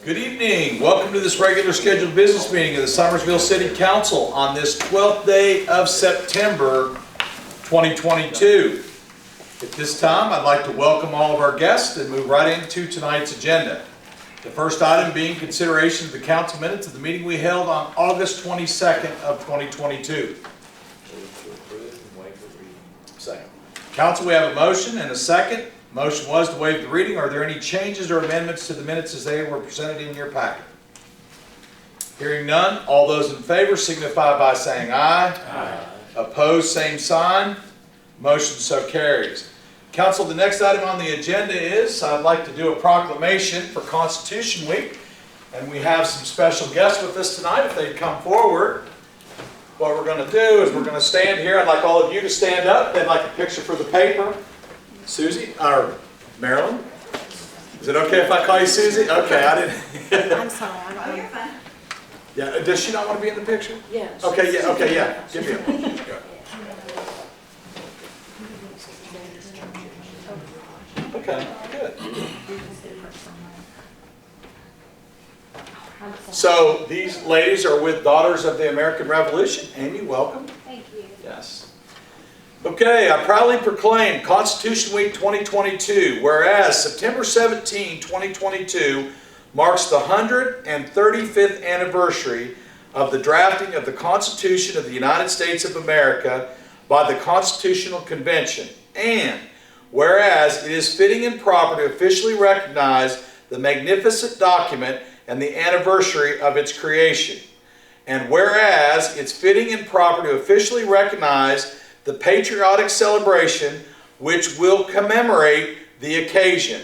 Good evening. Welcome to this regular scheduled business meeting of the Summersville City Council on this 12th day of September 2022. At this time, I'd like to welcome all of our guests and move right into tonight's agenda. The first item being consideration of the council minutes of the meeting we held on August 22nd of 2022. Second. Council, we have a motion and a second. Motion was to waive the reading. Are there any changes or amendments to the minutes as they were presented in your packet? Hearing none, all those in favor signify by saying aye. Aye. Opposed, same sign. Motion so carries. Council, the next item on the agenda is I'd like to do a proclamation for Constitution Week. And we have some special guests with us tonight. If they'd come forward. What we're going to do is we're going to stand here. I'd like all of you to stand up. They'd like a picture for the paper. Susie, or Marilyn? Is it okay if I call you Susie? Okay, I didn't. I'm sorry. Oh, you're fine. Yeah, does she not want to be in the picture? Yes. Okay, yeah. Give me a Okay, good. So these ladies are with Daughters of the American Revolution. Amy, welcome. Thank you. Yes. Okay, I proudly proclaim Constitution Week 2022, whereas September 17, 2022 marks the 135th anniversary of the drafting of the Constitution of the United States of America by the Constitutional Convention, and whereas it is fitting and proper to officially recognize the magnificent document and the anniversary of its creation, and whereas it's fitting and proper to officially recognize the patriotic celebration which will commemorate the occasion.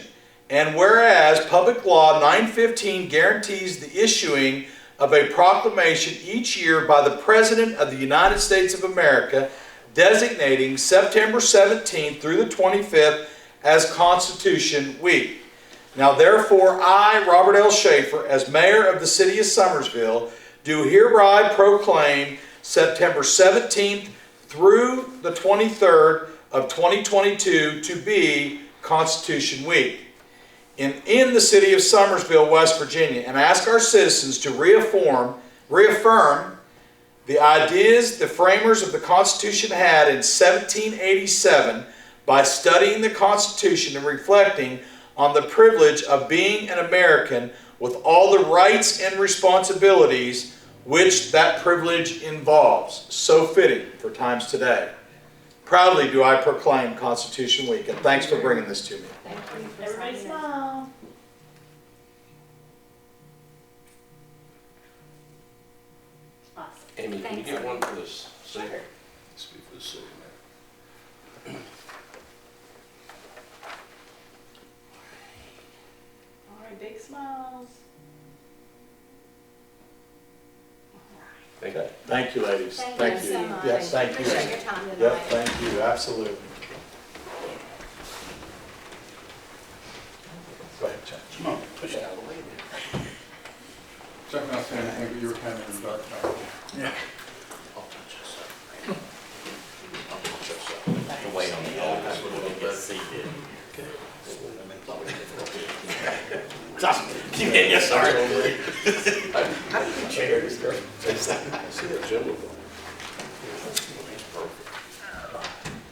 And whereas Public Law 915 guarantees the issuing of a proclamation each year by the President of the United States of America designating September 17th through the 25th as Constitution Week. Now therefore I, Robert L. Schaefer, as Mayor of the City of Summersville, do hereby proclaim September 17th through the 23rd of 2022 to be Constitution Week in the city of Summersville, West Virginia, and ask our citizens to reaffirm the ideas the framers of the Constitution had in 1787 by studying the Constitution and reflecting on the privilege of being an American with all the rights and responsibilities which that privilege involves. So fitting for times today. Proudly do I proclaim Constitution Week, and thanks for bringing this to me. Thank you. Everybody smile. Awesome. Amy, can you Thanks. get one for this? Sure. This will be for the city, man. All right, big smiles. Thank you. Thank you, ladies. Thank you so much. Yes, thank you. Appreciate your time tonight. Yep, thank you, absolutely. Go ahead, Chuck. Come on, push it out of the way. Chuck, not saying anything, but you were kind of in the dark time. Yeah. I'll touch this up. I'll touch this up. I can wait on the oldest a little bit. See, did. Yes, sorry. How do you chair this girl? See that Jim?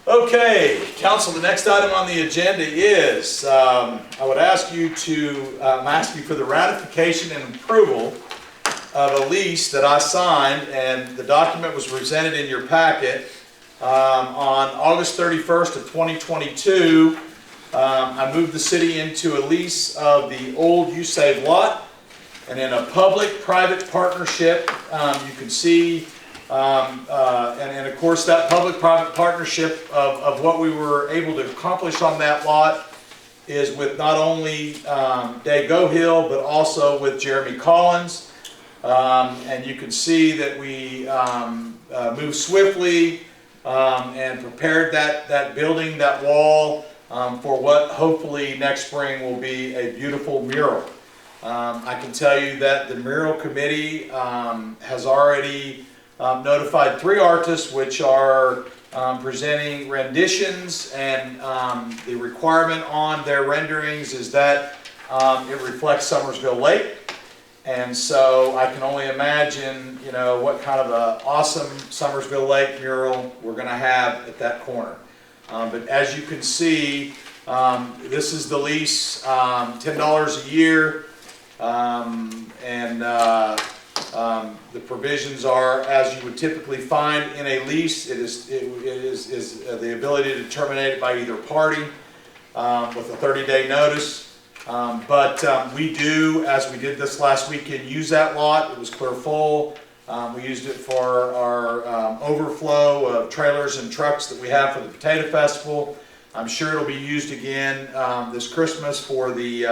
Okay, council, the next item on the agenda is, I would ask you to, ask you for the ratification and approval of a lease that I signed, and the document was presented in your packet on August 31st of 2022. I moved the city into a lease of the old USAVE lot, and in a public-private partnership, you can see, and of course that public-private partnership of what we were able to accomplish on that lot is with not only Day Gohill, but also with Jeremy Collins. And you can see that we moved swiftly and prepared that building, that wall, for what hopefully next spring will be a beautiful mural. I can tell you that the mural committee has already notified 3 artists which are presenting renditions, and the requirement on their renderings is that it reflects Summersville Lake. And so I can only imagine, you know, what kind of a awesome Summersville Lake mural we're gonna have at that corner. But as you can see, this is the lease, $10 a year. The provisions are, as you would typically find in a lease, it is the ability to terminate it by either party with a 30-day notice. We do, as we did this last weekend, use that lot. It was clear full. We used it for our overflow of trailers and trucks that we have for the Potato Festival. I'm sure it'll be used again this Christmas for the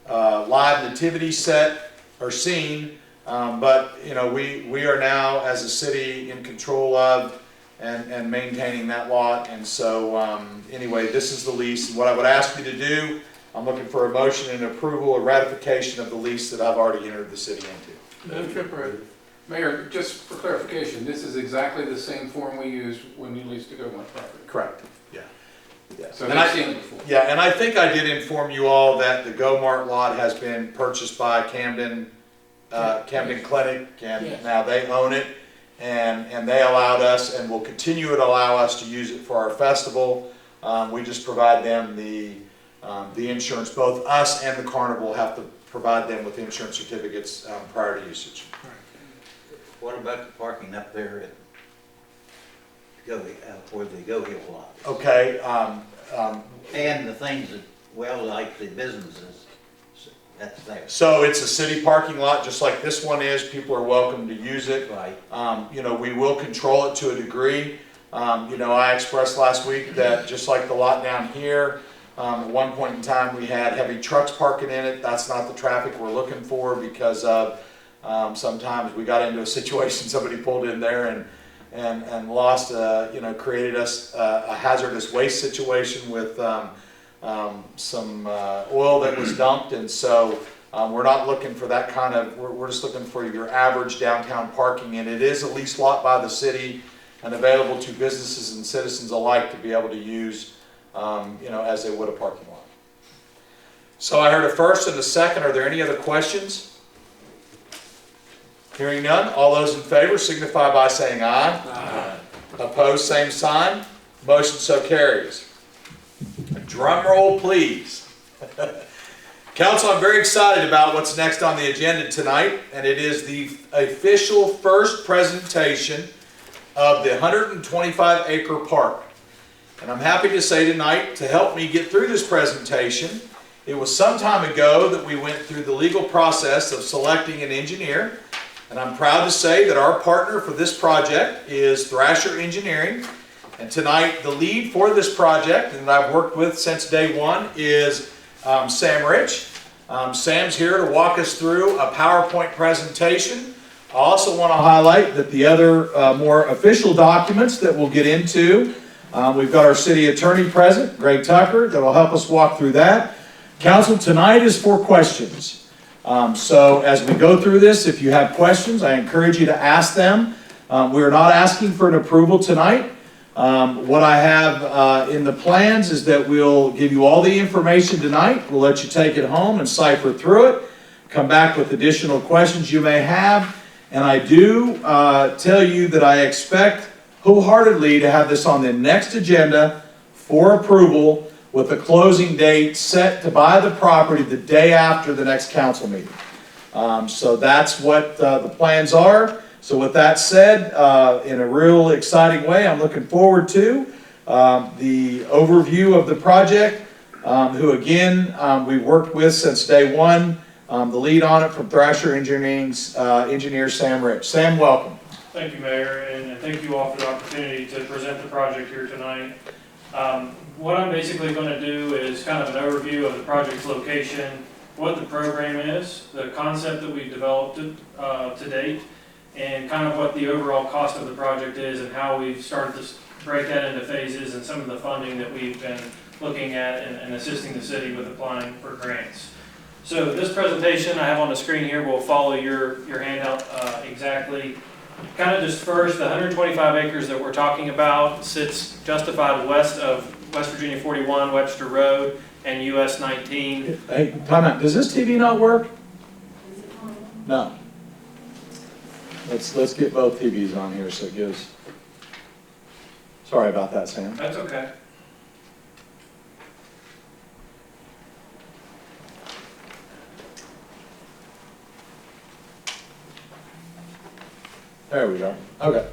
live nativity set or scene. You know, we are now, as a city, in control of and maintaining that lot. And so, anyway, this is the lease. And what I would ask you to do, I'm looking for a motion and approval or ratification of the lease that I've already entered the city into. Madam Chair, Mayor, just for clarification, this is exactly the same form we used when you leased the Go-Mart property. Correct. Yeah. So And they've I- seen it before. Yeah, and I think I did inform you all that the Go-Mart lot has been purchased by Camden Clinic, and Yes. now they own it, and they allowed us and will continue to allow us to use it for our festival. We just provide them the insurance. Both us and the carnival have to provide them with insurance certificates prior to usage. What about the parking up there at where the Go Hill lot? Okay, And the things that, well, like the businesses, that's there. so it's a city parking lot, just like this one is. People are welcome to use it. Right. You know, we will control it to a degree. You know, I expressed last week that just like the lot down here, at one point in time, we had heavy trucks parking in it. That's not the traffic we're looking for because of, sometimes we got into a situation, somebody pulled in there and lost, you know, created us a hazardous waste situation with some oil that was dumped. And so we're not looking for that kind of, we're just looking for your average downtown parking. And it is a leased lot by the city and available to businesses and citizens alike to be able to use, you know, as they would a parking lot. So I heard a first and a second. Are there any other questions? Hearing none, all those in favor signify by saying aye. Aye. Opposed, same sign. Motion so carries. Drum roll, please. Council, I'm very excited about what's next on the agenda tonight, and it is the official first presentation of the 125-acre park. And I'm happy to say tonight, to help me get through this presentation, it was some time ago that we went through the legal process of selecting an engineer. And I'm proud to say that our partner for this project is Thrasher Engineering. And tonight, the lead for this project, and that I've worked with since day one, is Sam Rich. Sam's here to walk us through a PowerPoint presentation. I also want to highlight that the other more official documents that we'll get into, we've got our city attorney present, Greg Tucker, that will help us walk through that. Council, tonight is for questions. So as we go through this, if you have questions, I encourage you to ask them. We're not asking for an approval tonight. What I have in the plans is that we'll give you all the information tonight. We'll let you take it home and cipher through it. Come back with additional questions you may have. And I do tell you that I expect wholeheartedly to have this on the next agenda for approval with a closing date set to buy the property the day after the next council meeting. So that's what the plans are. So with that said, in a real exciting way, I'm looking forward to the overview of the project, who again, we've worked with since day one, the lead on it from Thrasher Engineering's engineer Sam Rich. Sam, welcome. Thank you, Mayor, and thank you all for the opportunity to present the project here tonight. What I'm basically going to do is kind of an overview of the project's location, what the program is, the concept that we've developed to date, and kind of what the overall cost of the project is and how we've started to break that into phases and some of the funding that we've been looking at and assisting the city with applying for grants. So this presentation I have on the screen here will follow your handout exactly. Kind of just first, the 125 acres that we're talking about sits justified west of West Virginia 41, Webster Road, and US 19. Hey, time out. Does this TV not work? No. Let's get both TVs on here so it gives. Sorry about that, Sam. That's okay. There we go. Okay.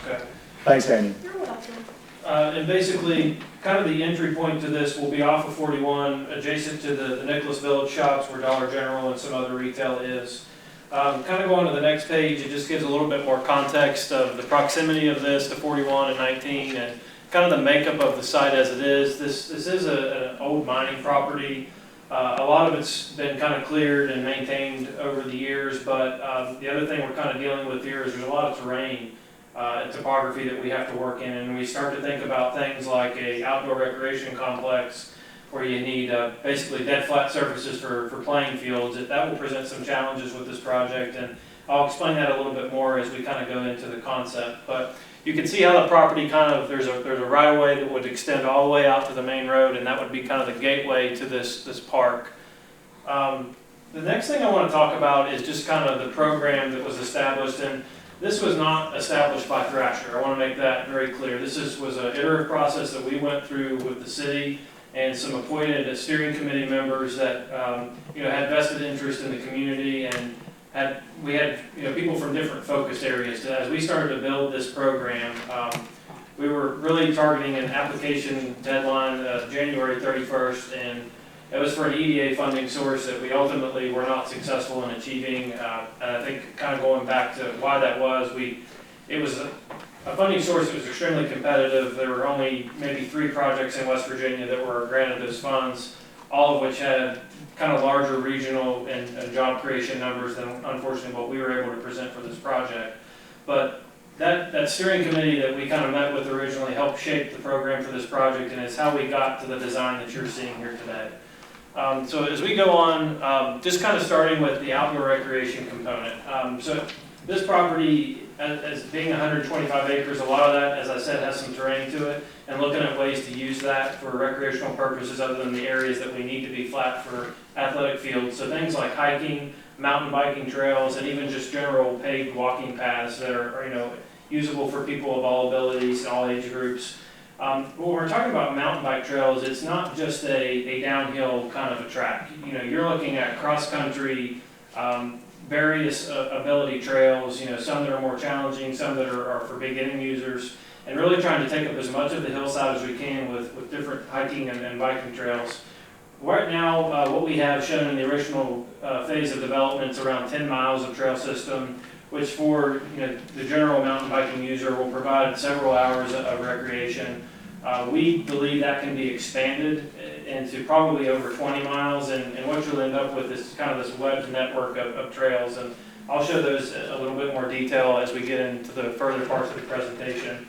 Okay. Thanks, Amy. You're welcome. And basically, kind of the entry point to this will be off of 41, adjacent to the Nicholas Village shops where Dollar General and some other retail is. Kind of going to the next page, it just gives a little bit more context of the proximity of this to 41 and 19 and kind of the makeup of the site as it is. This is an old mining property. A lot of it's been kind of cleared and maintained over the years, but the other thing we're kind of dealing with here is there's a lot of terrain and topography that we have to work in, and we start to think about things like a outdoor recreation complex where you need basically dead flat surfaces for playing fields. That will present some challenges with this project, and I'll explain that a little bit more as we kind of go into the concept. But you can see how the property kind of, there's a right-of-way that would extend all the way out to the main road, and that would be kind of the gateway to this park. The next thing I want to talk about is just kind of the program that was established, and this was not established by Thrasher. I want to make that very clear. This was an iterative process that we went through with the city and some appointed steering committee members that had vested interest in the community, and we had people from different focused areas. As we started to build this program, we were really targeting an application deadline of January 31st, and it was for an EDA funding source that we ultimately were not successful in achieving. And I think kind of going back to why that was, it was a funding source that was extremely competitive. There were only maybe 3 projects in West Virginia that were granted those funds, all of which had kind of larger regional and job creation numbers than unfortunately what we were able to present for this project. But that steering committee that we kind of met with originally helped shape the program for this project, and it's how we got to the design that you're seeing here today. So as we go on, just kind of starting with the outdoor recreation component. So this property, as being 125 acres, a lot of that, as I said, has some terrain to it, and looking at ways to use that for recreational purposes other than the areas that we need to be flat for athletic fields. So things like hiking, mountain biking trails, and even just general paved walking paths that are usable for people of all abilities and all age groups. When we're talking about mountain bike trails, it's not just a downhill kind of a track. You're looking at cross-country, various ability trails, some that are more challenging, some that are for beginning users, and really trying to take up as much of the hillside as we can with different hiking and biking trails. Right now, what we have shown in the original phase of development is around 10 miles of trail system, which for the general mountain biking user will provide several hours of recreation. We believe that can be expanded into probably over 20 miles, and what you'll end up with is kind of this webbed network of trails, and I'll show those a little bit more detail as we get into the further parts of the presentation.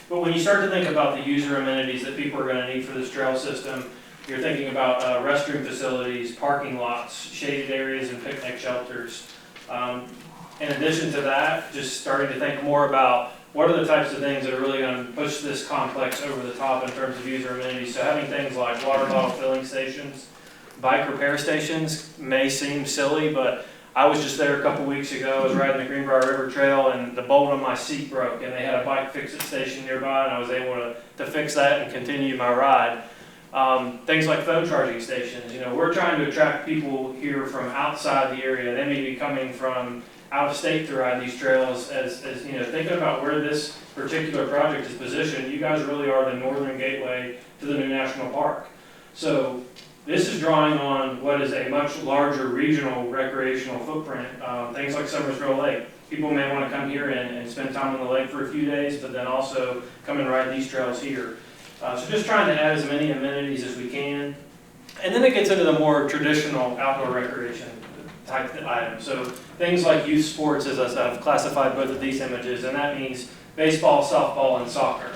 But when you start to think about the user amenities that people are going to need for this trail system, you're thinking about restroom facilities, parking lots, shaded areas, and picnic shelters. In addition to that, just starting to think more about what are the types of things that are really going to push this complex over the top in terms of user amenities. So having things like water bottle filling stations, bike repair stations may seem silly, but I was just there a couple weeks ago. I was riding the Greenbrier River Trail, and the bolt on my seat broke, and they had a bike fix-it station nearby, and I was able to fix that and continue my ride. Things like phone charging stations. We're trying to attract people here from outside the area. They may be coming from out of state to ride these trails. As thinking about where this particular project is positioned, you guys really are the northern gateway to the new national park. So this is drawing on what is a much larger regional recreational footprint. Things like Summersville Lake. People may want to come here and spend time on the lake for a few days, but then also come and ride these trails here. So just trying to add as many amenities as we can. And then it gets into the more traditional outdoor recreation type items. So things like youth sports, as I've classified both of these images, and that means baseball, softball, and soccer.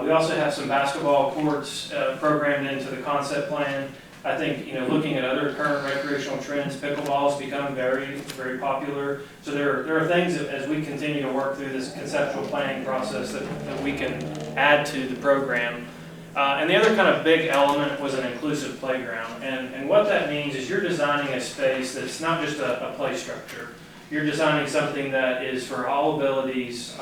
We also have some basketball courts programmed into the concept plan. I think, looking at other current recreational trends, pickleball has become very, very popular. So there are things that, as we continue to work through this conceptual planning process that we can add to the program. And the other kind of big element was an inclusive playground. And what that means is you're designing a space that's not just a play structure. You're designing something that is for all abilities,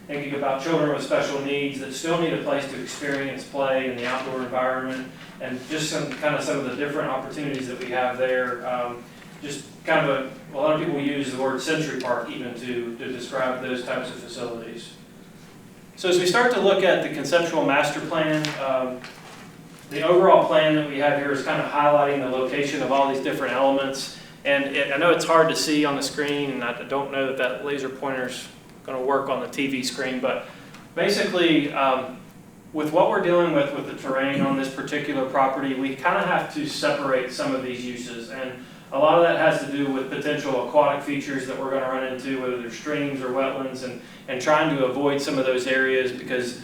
thinking about children with special needs that still need a place to experience play in the outdoor environment, and just some of the different opportunities that we have there. Just kind of a lot of people use the word Century Park even to describe those types of facilities. So as we start to look at the conceptual master plan, the overall plan that we have here is kind of highlighting the location of all these different elements. And I know it's hard to see on the screen, and I don't know that that laser pointer's going to work on the TV screen, but basically with what we're dealing with the terrain on this particular property, we kind of have to separate some of these uses. And a lot of that has to do with potential aquatic features that we're going to run into, whether they're streams or wetlands, and trying to avoid some of those areas, because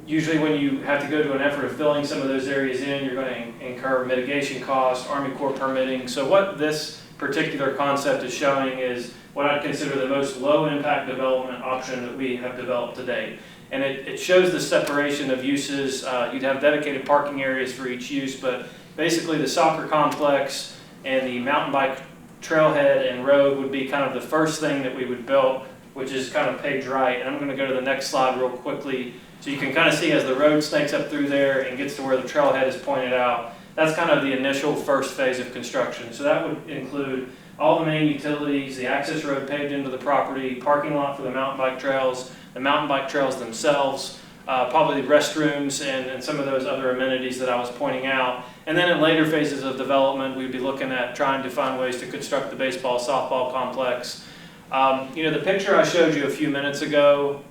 usually when you have to go to an effort of filling some of those areas in, you're going to incur mitigation costs, Army Corps permitting. So what this particular concept is showing is what I'd consider the most low impact development option that we have developed to date. And it shows the separation of uses. You'd have dedicated parking areas for each use, but basically the soccer complex and the mountain bike trailhead and road would be kind of the first thing that we would build, which is kind of paved right. And I'm going to go to the next slide real quickly so you can kind of see as the road snakes up through there and gets to where the trailhead is pointed out. That's kind of the initial first phase of construction. So that would include all the main utilities, the access road paved into the property, parking lot for the mountain bike trails, the mountain bike trails themselves, probably restrooms and some of those other amenities that I was pointing out. And then in later phases of development, we'd be looking at trying to find ways to construct the baseball, softball complex. The picture I showed you a few minutes ago,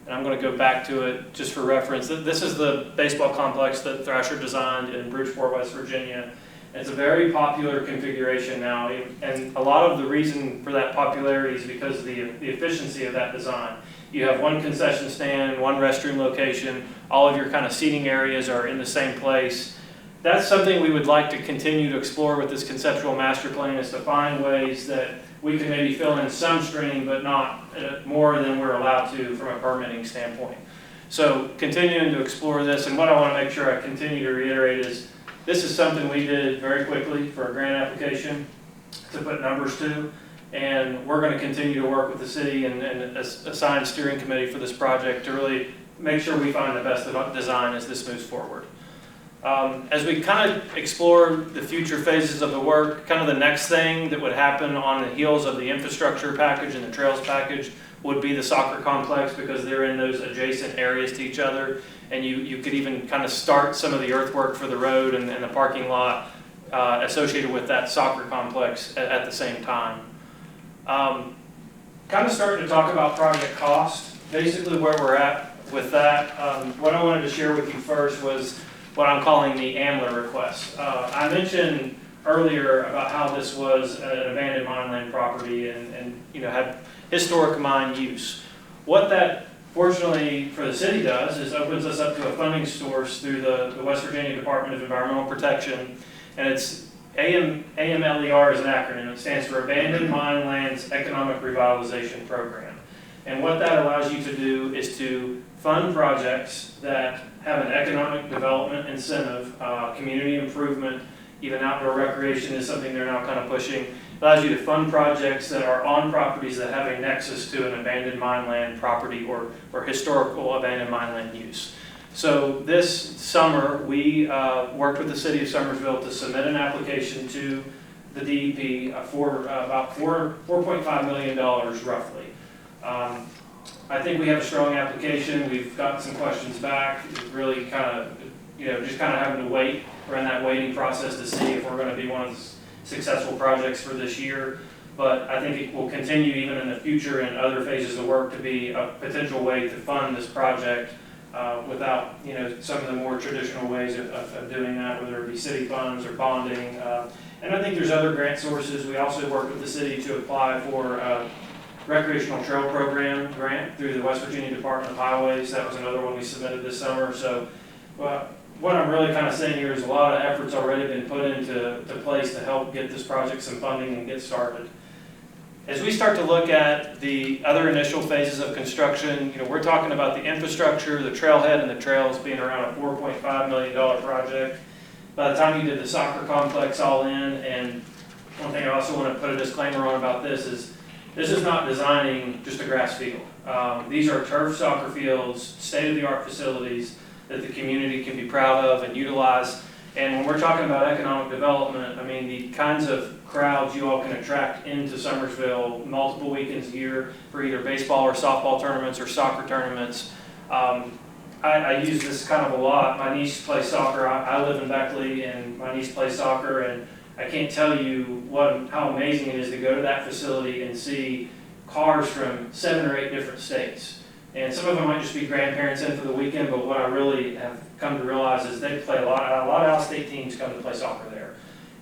and I'm going to go back to it just for reference. This is the baseball complex that Thrasher designed in Bridgeport, West Virginia. It's a very popular configuration now, and a lot of the reason for that popularity is because of the efficiency of that design. You have one concession stand, one restroom location, all of your kind of seating areas are in the same place. That's something we would like to continue to explore with this conceptual master plan, is to find ways that we can maybe fill in some stream, but not more than we're allowed to from a permitting standpoint. So continuing to explore this, and what I want to make sure I continue to reiterate is this is something we did very quickly for a grant application to put numbers to, and we're going to continue to work with the city and assign a steering committee for this project to really make sure we find the best design as this moves forward. As we kind of explore the future phases of the work, kind of the next thing that would happen on the heels of the infrastructure package and the trails package would be the soccer complex, because they're in those adjacent areas to each other, and you could even kind of start some of the earthwork for the road and the parking lot associated with that soccer complex at the same time. Kind of starting to talk about project cost, basically where we're at with that. What I wanted to share with you first was what I'm calling the AMLR request. I mentioned earlier about how this was an abandoned mine land property and had historic mine use. What that, fortunately for the city, does is opens us up to a funding source through the West Virginia Department of Environmental Protection, and it's AMLER is an acronym. It stands for Abandoned Mine Lands Economic Revitalization Program. And what that allows you to do is to fund projects that have an economic development incentive, community improvement, even outdoor recreation is something they're now kind of pushing. It allows you to fund projects that are on properties that have a nexus to an abandoned mine land property or historical abandoned mine land use. So this summer, we worked with the city of Summersville to submit an application to the DEP for about $4.5 million roughly. I think we have a strong application. We've gotten some questions back. Really kind of, just kind of having to wait. We're in that waiting process to see if we're going to be one of the successful projects for this year. But I think it will continue even in the future in other phases of work to be a potential way to fund this project without, some of the more traditional ways of doing that, whether it be city funds or bonding. And I think there's other grant sources. We also worked with the city to apply for Recreational Trail Program grant through the West Virginia Department of Highways. That was another one we submitted this summer. So what I'm really kind of saying here is a lot of efforts already been put into place to help get this project some funding and get started. as we start to look at the other initial phases of construction, we're talking about the infrastructure, the trailhead, and the trails being around a $4.5 million project. By the time you did the soccer complex all in, and one thing I also want to put a disclaimer on about this is not designing just a grass field. These are turf soccer fields, state-of-the-art facilities that the community can be proud of and utilize. And when we're talking about economic development, I mean, the kinds of crowds you all can attract into Summersville multiple weekends a year for either baseball or softball tournaments or soccer tournaments. I use this kind of a lot. My niece plays soccer. I live in Beckley, and my niece plays soccer, and I can't tell you how amazing it is to go to that facility and see cars from 7 or 8 different states. And some of them might just be grandparents in for the weekend, but what I really have come to realize is they play a lot of out-of-state teams come to play soccer there.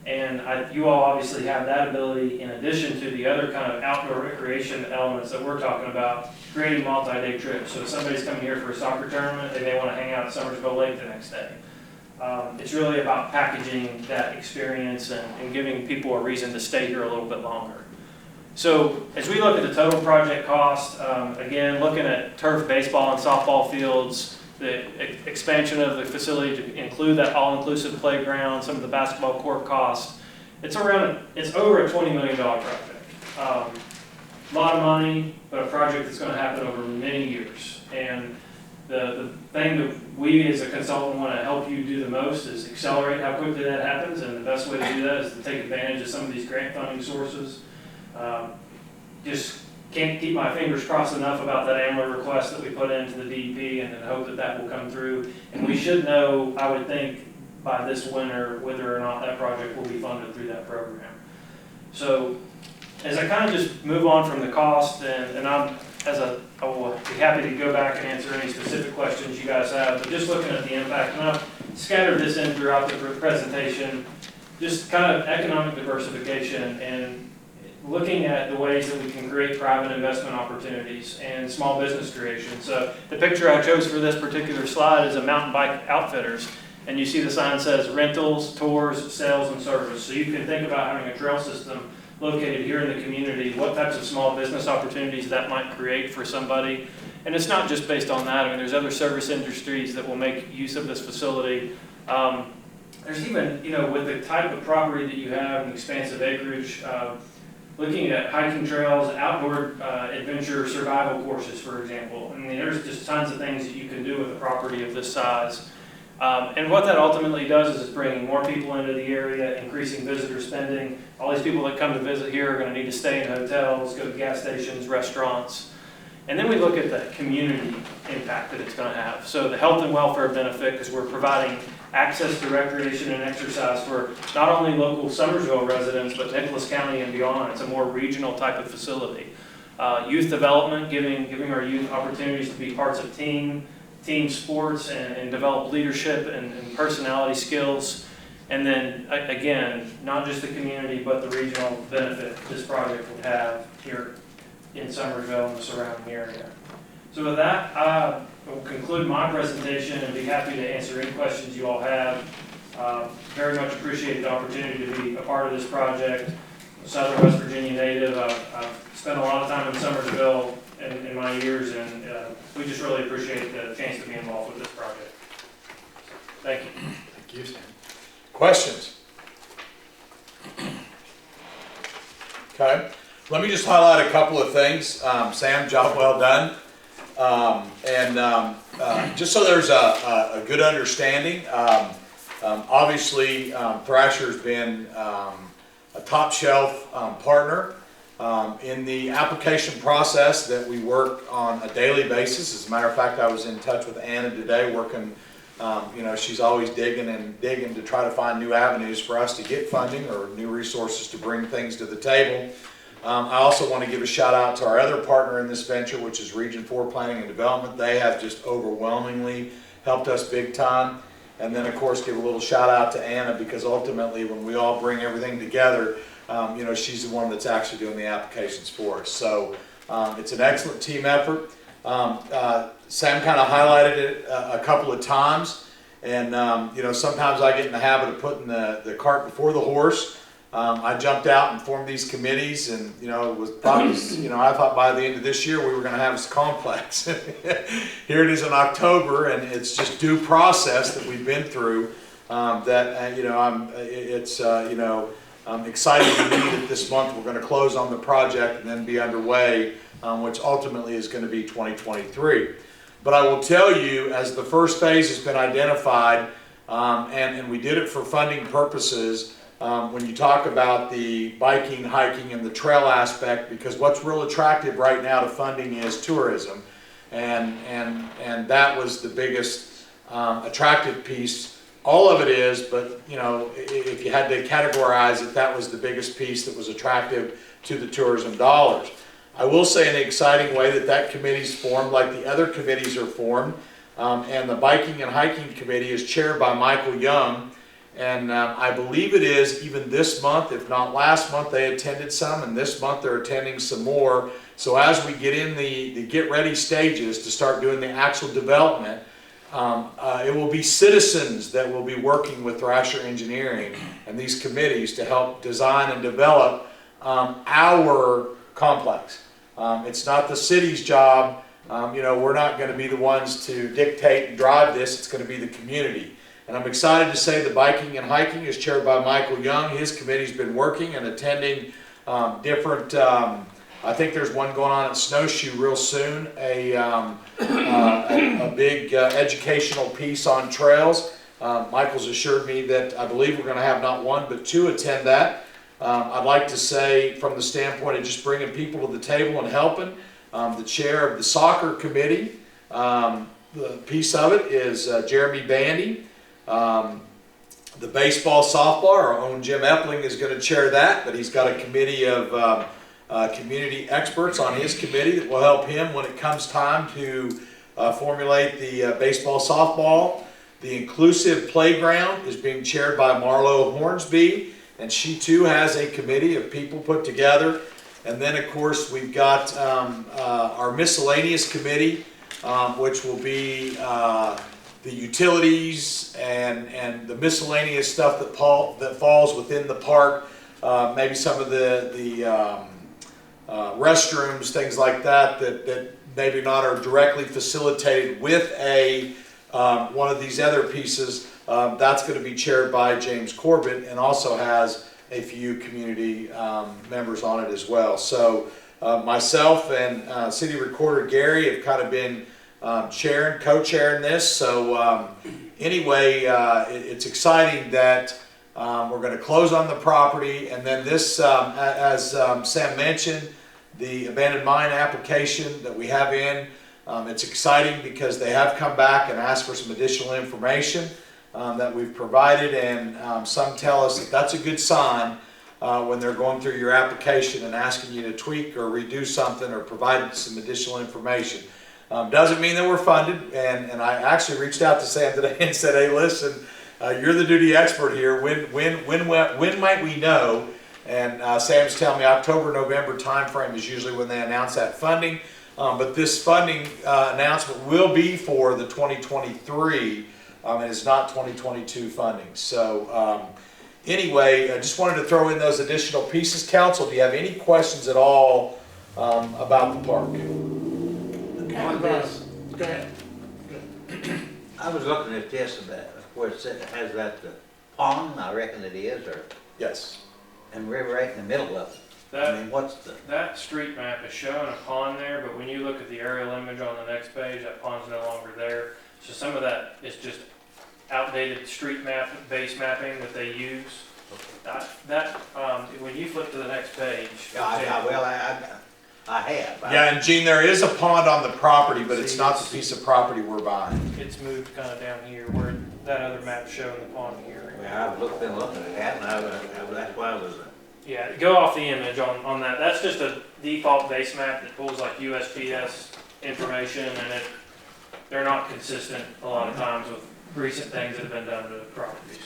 And you all obviously have that ability in addition to the other kind of outdoor recreation elements that we're talking about, creating multi-day trips. So if somebody's coming here for a soccer tournament, they may want to hang out at Summersville Lake the next day. It's really about packaging that experience and giving people a reason to stay here a little bit longer. So as we look at the total project cost, again, looking at turf, baseball, and softball fields, the expansion of the facility to include that all-inclusive playground, some of the basketball court costs, it's over a $20 million project. A lot of money, but a project that's going to happen over many years. And the thing that we as a consultant want to help you do the most is accelerate how quickly that happens, and the best way to do that is to take advantage of some of these grant funding sources. Just can't keep my fingers crossed enough about that AMLR request that we put into the DEP, and hope that will come through. And we should know, I would think, by this winter, whether or not that project will be funded through that program. So as I kind of just move on from the cost, and I will be happy to go back and answer any specific questions you guys have, but just looking at the impact, and I've scattered this in throughout the presentation, just kind of economic diversification and looking at the ways that we can create private investment opportunities and small business creation. So the picture I chose for this particular slide is a mountain bike outfitters, and you see the sign says rentals, tours, sales, and service. So you can think about having a trail system located here in the community, what types of small business opportunities that might create for somebody. And it's not just based on that. I mean, there's other service industries that will make use of this facility. There's even, with the type of property that you have and expansive acreage, looking at hiking trails, outdoor adventure survival courses, for example. I mean, there's just tons of things that you can do with a property of this size. And what that ultimately does is it's bringing more people into the area, increasing visitor spending. All these people that come to visit here are going to need to stay in hotels, go to gas stations, restaurants. And then we look at the community impact that it's going to have. So the health and welfare benefit, because we're providing access to recreation and exercise for not only local Summersville residents, but Nicholas County and beyond. It's a more regional type of facility. Youth development, giving our youth opportunities to be parts of team sports and develop leadership and personality skills. And then again, not just the community, but the regional benefit this project would have here in Summersville and the surrounding area. So with that, I will conclude my presentation and be happy to answer any questions you all have. Very much appreciate the opportunity to be a part of this project. I'm a Southern West Virginia native. I've spent a lot of time in Summersville in my years, and we just really appreciate the chance to be involved with this project. Thank you. Thank you, Sam. Questions? Okay, let me just highlight a couple of things. Sam, job well done. Just so there's a good understanding, obviously Thrasher's been a top shelf partner in the application process that we work on a daily basis. As a matter of fact, I was in touch with Anna today working, she's always digging to try to find new avenues for us to get funding or new resources to bring things to the table. I also want to give a shout out to our other partner in this venture, which is Region 4 Planning and Development. They have just overwhelmingly helped us big time. And then of course give a little shout out to Anna, because ultimately when we all bring everything together, she's the one that's actually doing the applications for us. So it's an excellent team effort. Sam kind of highlighted it a couple of times, and sometimes I get in the habit of putting the cart before the horse. I jumped out and formed these committees, and it was probably, I thought by the end of this year we were going to have this complex. Here it is in October, and it's just due process that we've been through. I'm excited to me that this month we're going to close on the project and then be underway, which ultimately is going to be 2023. But I will tell you, as the first phase has been identified, and we did it for funding purposes. When you talk about the biking, hiking, and the trail aspect, because what's real attractive right now to funding is tourism, and that was the biggest attractive piece. All of it is, but if you had to categorize it, that was the biggest piece that was attractive to the tourism dollars. I will say in an exciting way that committee's formed like the other committees are formed, and the biking and hiking committee is chaired by Michael Young. And I believe it is even this month, if not last month, they attended some, and this month they're attending some more. So as we get in the get ready stages to start doing the actual development, it will be citizens that will be working with Thrasher Engineering and these committees to help design and develop our complex. It's not the city's job. We're not going to be the ones to dictate and drive this. It's going to be the community. And I'm excited to say the biking and hiking is chaired by Michael Young. His committee's been working and attending different, I think there's one going on at Snowshoe real soon, a big educational piece on trails. Michael's assured me that I believe we're going to have not one but two attend that. I'd like to say from the standpoint of just bringing people to the table and helping, the chair of the soccer committee, the piece of it is Jeremy Bandy. The baseball, softball, our own Jim Epling is going to chair that, but he's got a committee of community experts on his committee that will help him when it comes time to formulate the baseball, softball. The inclusive playground is being chaired by Marlo Hornsby, and she too has a committee of people put together. And then of course we've got our miscellaneous committee, which will be the utilities and the miscellaneous stuff that falls within the park, maybe some of the restrooms, things like that maybe not are directly facilitated with one of these other pieces. That's going to be chaired by James Corbett and also has a few community members on it as well. So myself and City Recorder Gary have kind of been co-chairing this. So anyway, it's exciting that we're going to close on the property, and then this, as Sam mentioned, the abandoned mine application that we have in, it's exciting because they have come back and asked for some additional information that we've provided, and some tell us that that's a good sign when they're going through your application and asking you to tweak or redo something or provide some additional information. Doesn't mean that we're funded, and I actually reached out to Sam today and said, hey, listen, you're the duty expert here. When might we know? And Sam's telling me October, November timeframe is usually when they announce that funding. But this funding announcement will be for the 2023, and it's not 2022 funding. So anyway, I just wanted to throw in those additional pieces. Council, do you have any questions at all about the park? On this, Go ahead. I was looking at this, where it has that pond, I reckon it is, or, Yes. and we're right in the middle of it. I mean, what's the, That street map is showing a pond there, but when you look at the aerial image on the next page, that pond's no longer there. So some of that is just outdated street map, base mapping that they use. When you flip to the next page. I have. Yeah, and Gene, there is a pond on the property, but it's not the piece of property we're buying. It's moved kind of down here where that other map's showing the pond here. I've been looking at that, and that's why I was, Yeah, go off the image on that. That's just a default base map that pulls like USGS information, and they're not consistent a lot of times with recent things that have been done to the properties.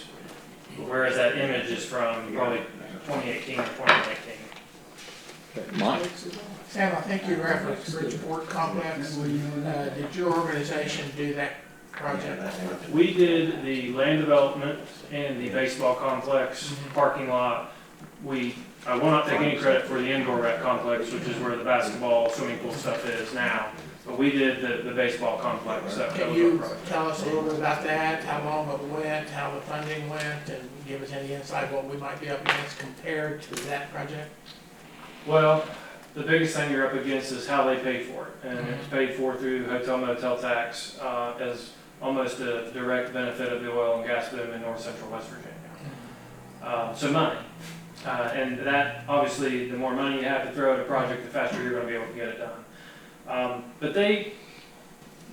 Whereas that image is from probably 2018 or 2019. Mike? Sam, I think you referenced Bridgeport Complex. Did your organization do that project? We did the land development and the baseball complex, parking lot, I will not take any credit for the indoor rec complex, which is where the basketball, swimming pool stuff is now. But we did the baseball complex. That Can was you our project. tell us a little bit about that, how long it went, how the funding went, and give us any insight what we might be up against compared to that project? Well, the biggest thing you're up against is how they pay for it. And it's paid for through hotel motel tax as almost a direct benefit of the oil and gas boom in north central West Virginia. So money. And that, obviously, the more money you have to throw at a project, the faster you're going to be able to get it done. But they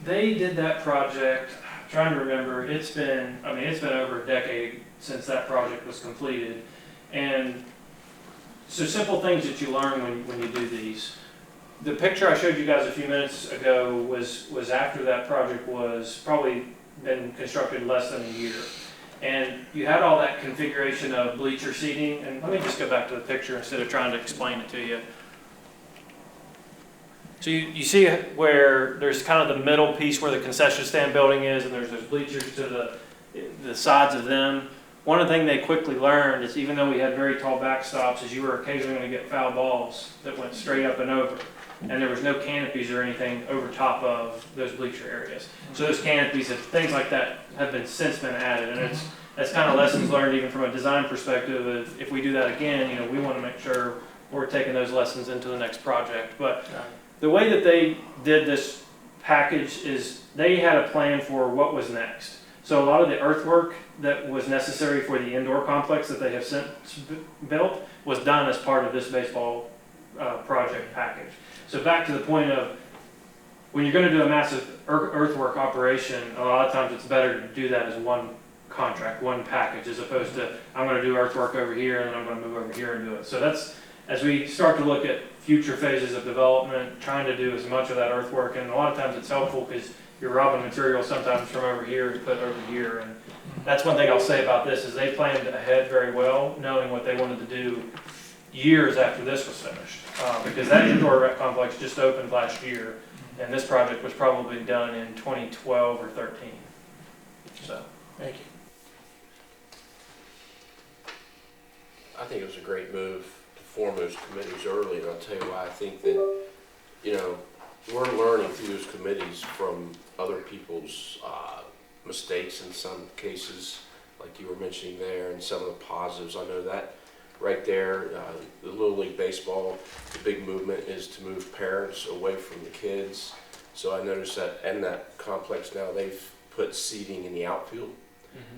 did that project, I'm trying to remember, it's been over a decade since that project was completed. And so simple things that you learn when you do these. The picture I showed you guys a few minutes ago was after that project was probably been constructed less than a year. And you had all that configuration of bleacher seating, and let me just go back to the picture instead of trying to explain it to you. So you see where there's kind of the middle piece where the concession stand building is, and there's those bleachers to the sides of them. One of the things they quickly learned is even though we had very tall backstops, is you were occasionally going to get foul balls that went straight up and over. And there was no canopies or anything over top of those bleacher areas. So those canopies, things like that, have since been added. And that's kind of lessons learned even from a design perspective. If we do that again, we want to make sure we're taking those lessons into the next project. But the way that they did this package is they had a plan for what was next. So a lot of the earthwork that was necessary for the indoor complex that they have since built was done as part of this baseball project package. So back to the point of when you're going to do a massive earthwork operation, a lot of times it's better to do that as one contract, one package, as opposed to I'm going to do earthwork over here and then I'm going to move over here and do it. So that's, as we start to look at future phases of development, trying to do as much of that earthwork, and a lot of times it's helpful because you're robbing material sometimes from over here to put over here. And that's one thing I'll say about this is they planned ahead very well, knowing what they wanted to do years after this was finished. Because that indoor rec complex just opened last year, and this project was probably done in 2012 or 13. So, Thank you. I think it was a great move to form those committees early, and I'll tell you why. I think that, we're learning through those committees from other people's mistakes in some cases, like you were mentioning there, and some of the positives. I know that right there, the Little League Baseball, the big movement is to move parents away from the kids. So I noticed that in that complex now, they've put seating in the outfield.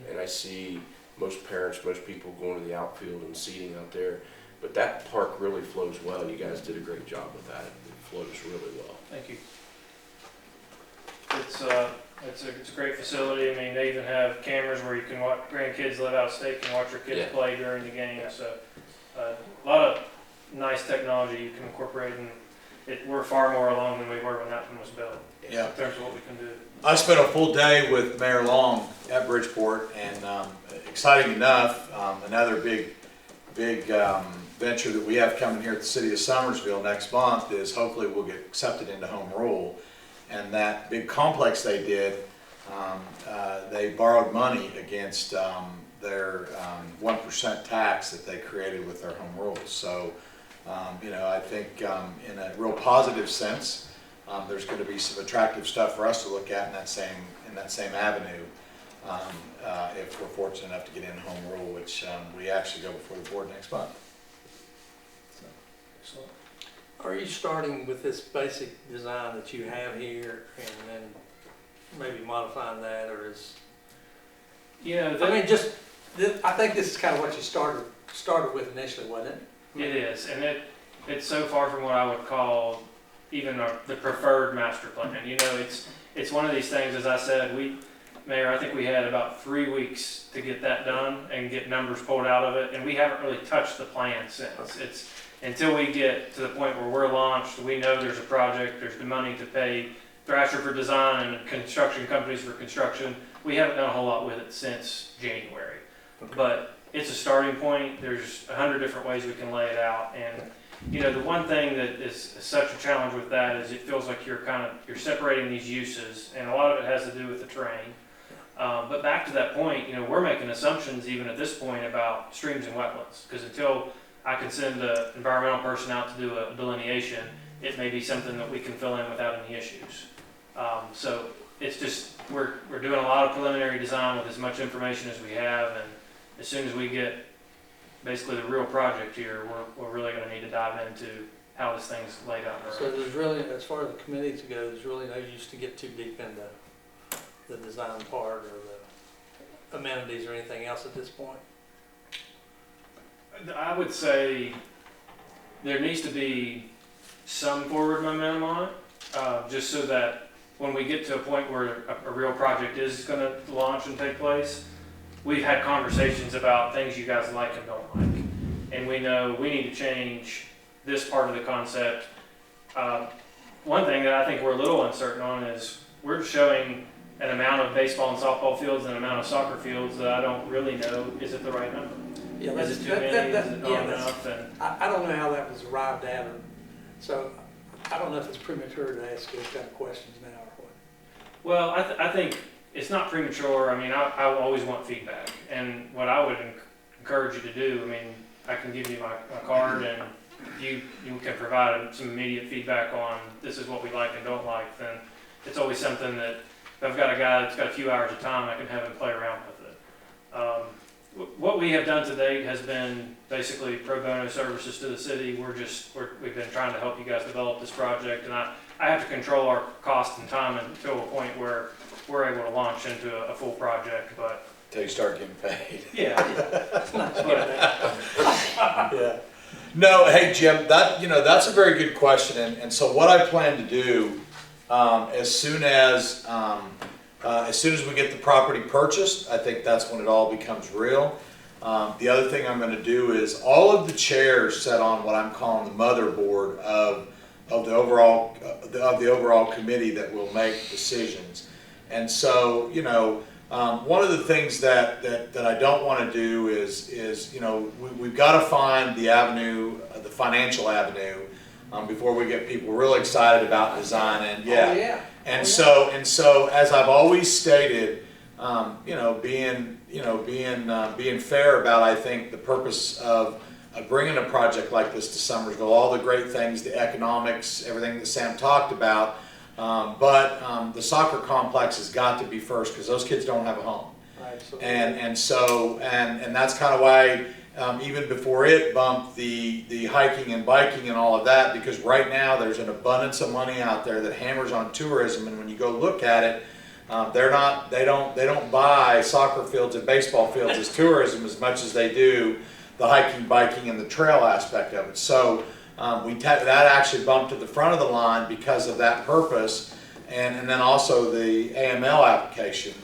And I see most parents, most people going to the outfield and seating out there. But that park really flows well. You guys did a great job with that. It flows really well. thank you. It's a great facility. I mean, they even have cameras where you can watch grandkids live out of state can watch their kids play during the game. So a lot of nice technology you can incorporate, and we're far more along than we were when that one was built. Yeah. In terms of what we can do. I spent a full day with Mayor Long at Bridgeport, and exciting enough, another big venture that we have coming here at the city of Summersville next month is hopefully we'll get accepted into home rule. And that big complex they did, they borrowed money against their 1% tax that they created with their home rule. So, I think in a real positive sense, there's going to be some attractive stuff for us to look at in that same avenue if we're fortunate enough to get in home rule, which we actually go before the board next month. So. Excellent. Are you starting with this basic design that you have here and then maybe modifying that, or is? I think this is kind of what you started with initially, wasn't it? It is, and it's so far from what I would call even the preferred master plan. It's one of these things, as I said, Mayor, I think we had about 3 weeks to get that done and get numbers pulled out of it, and we haven't really touched the plan since. It's until we get to the point where we're launched, we know there's a project, there's the money to pay Thrasher for design and construction companies for construction. We haven't done a whole lot with it since January. Okay. But it's a starting point. There's 100 different ways we can lay it out. And the one thing that is such a challenge with that is it feels like you're separating these uses, and a lot of it has to do with the terrain. But back to that point, we're making assumptions even at this point about streams and wetlands, because until I could send an environmental person out to do a delineation. It may be something that we can fill in without any issues. So it's just, we're doing a lot of preliminary design with as much information as we have, and as soon as we get basically the real project here, we're really gonna need to dive into how this thing's laid out. So there's really, as far as the committees go, there's really no use to get too deep into the design part or the amenities or anything else at this point? I would say there needs to be some forward momentum on it, just so that when we get to a point where a real project is going to launch and take place, we've had conversations about things you guys like and don't like. And we know we need to change this part of the concept. One thing that I think we're a little uncertain on is we're showing an amount of baseball and softball fields and an amount of soccer fields that I don't really know, is it the right number? Yeah, Is it too many, is it not enough? And I don't know how that was arrived at, so I don't know if it's premature to ask those kind of questions now or what. well, I think it's not premature. I mean, I always want feedback. And what I would encourage you to do, I mean, I can give you my card and you can provide some immediate feedback on this is what we like and don't like. Then it's always something that if I've got a guy that's got a few hours of time, I can have him play around with it. What we have done to date has been basically pro bono services to the city. We've been trying to help you guys develop this project, and I have to control our cost and time until a point where we're able to launch into a full project. But Till you start getting paid. yeah, Yeah. No, hey Jim, that's a very good question, and so what I plan to do, as soon as we get the property purchased, I think that's when it all becomes real. The other thing I'm going to do is all of the chairs set on what I'm calling the motherboard of the overall committee that will make decisions. And so, one of the things that I don't want to do is we've got to find the avenue, the financial avenue, before we get people really excited about design. And yeah. Oh, yeah. And so as I've always stated, being fair about, I think, the purpose of bringing a project like this to Summersville, all the great things, the economics, everything that Sam talked about, but the soccer complex has got to be first because those kids don't have a home. Right, so And that's kind of why even before it bumped the hiking and biking and all of that, because right now there's an abundance of money out there that hammers on tourism, and when you go look at it, they don't buy soccer fields and baseball fields as tourism as much as they do the hiking, biking, and the trail aspect of it. So that actually bumped to the front of the line because of that purpose, and then also the AML application.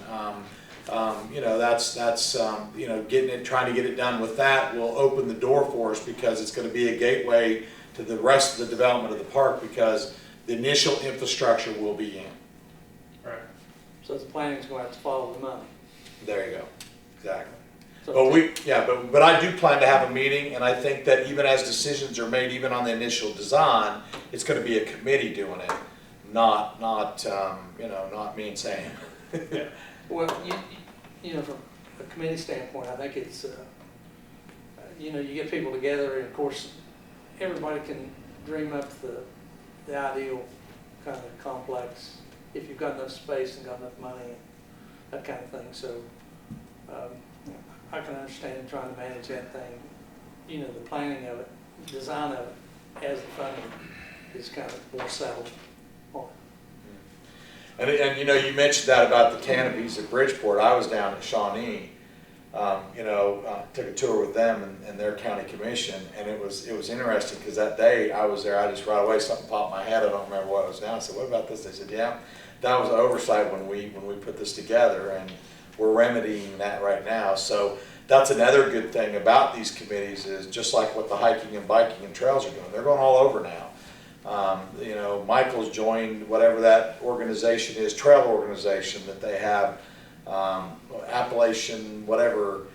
Trying to get it done with that will open the door for us, because it's going to be a gateway to the rest of the development of the park, because the initial infrastructure will be in. right. So the planning's going to have to follow the money. There you go. Exactly. So But I do plan to have a meeting, and I think that even as decisions are made, even on the initial design, it's going to be a committee doing it, not me and Sam. Yeah. Well, from a committee standpoint, I think it's, you get people together, and of course, everybody can dream up the ideal kind of complex if you've got enough space and got enough money and that kind of thing. So I can understand trying to manage that thing, the planning of it, design of it, as the funding is kind of more settled on. And you mentioned that about the canopies at Bridgeport. I was down at Shawnee, took a tour with them and their county commission, and it was interesting because that day I was there, I just right away something popped in my head. I don't remember what it was now. I said, "What about this?" They said, "Yeah, that was an oversight when we put this together, and we're remedying that right now." So that's another good thing about these committees is just like what the hiking and biking and trails are doing. They're going all over now. Michael's joined whatever that organization is, trail organization that they have, Appalachian, whatever,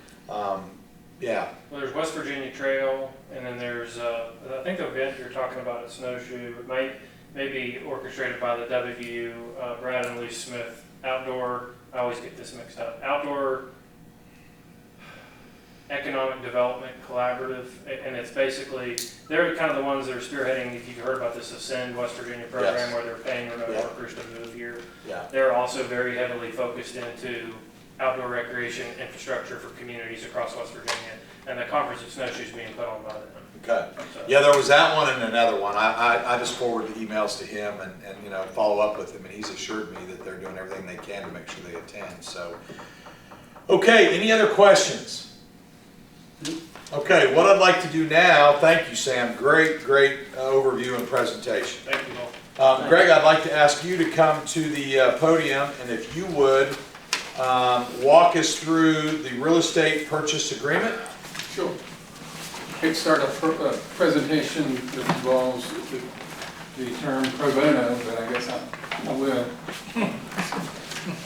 yeah. Well, there's West Virginia Trail, and then there's, I think the event you're talking about at Snowshoe, it may be orchestrated by the WVU, Brad and Lee Smith Outdoor, I always get this mixed up, Outdoor Economic Development Collaborative, and it's basically, they're kind of the ones that are spearheading, if you've heard about this Ascend West Virginia program, Yes. where they're paying remote Yeah. workers to move here. Yeah. They're also very heavily focused into outdoor recreation infrastructure for communities across West Virginia, and the conference at Snowshoe is being put on by them. Okay. So- Yeah, there was that one and another one. I just forwarded the emails to him and, you know, follow up with him, and he's assured me that they're doing everything they can to make sure they attend, so. Okay, any other questions? Okay, what I'd like to do now, thank you, Sam, great overview and presentation. Thank you all. Greg, I'd like to ask you to come to the podium, and if you would, walk us through the real estate purchase agreement. Sure. Hate to start a presentation that involves the term pro bono, but I guess I will.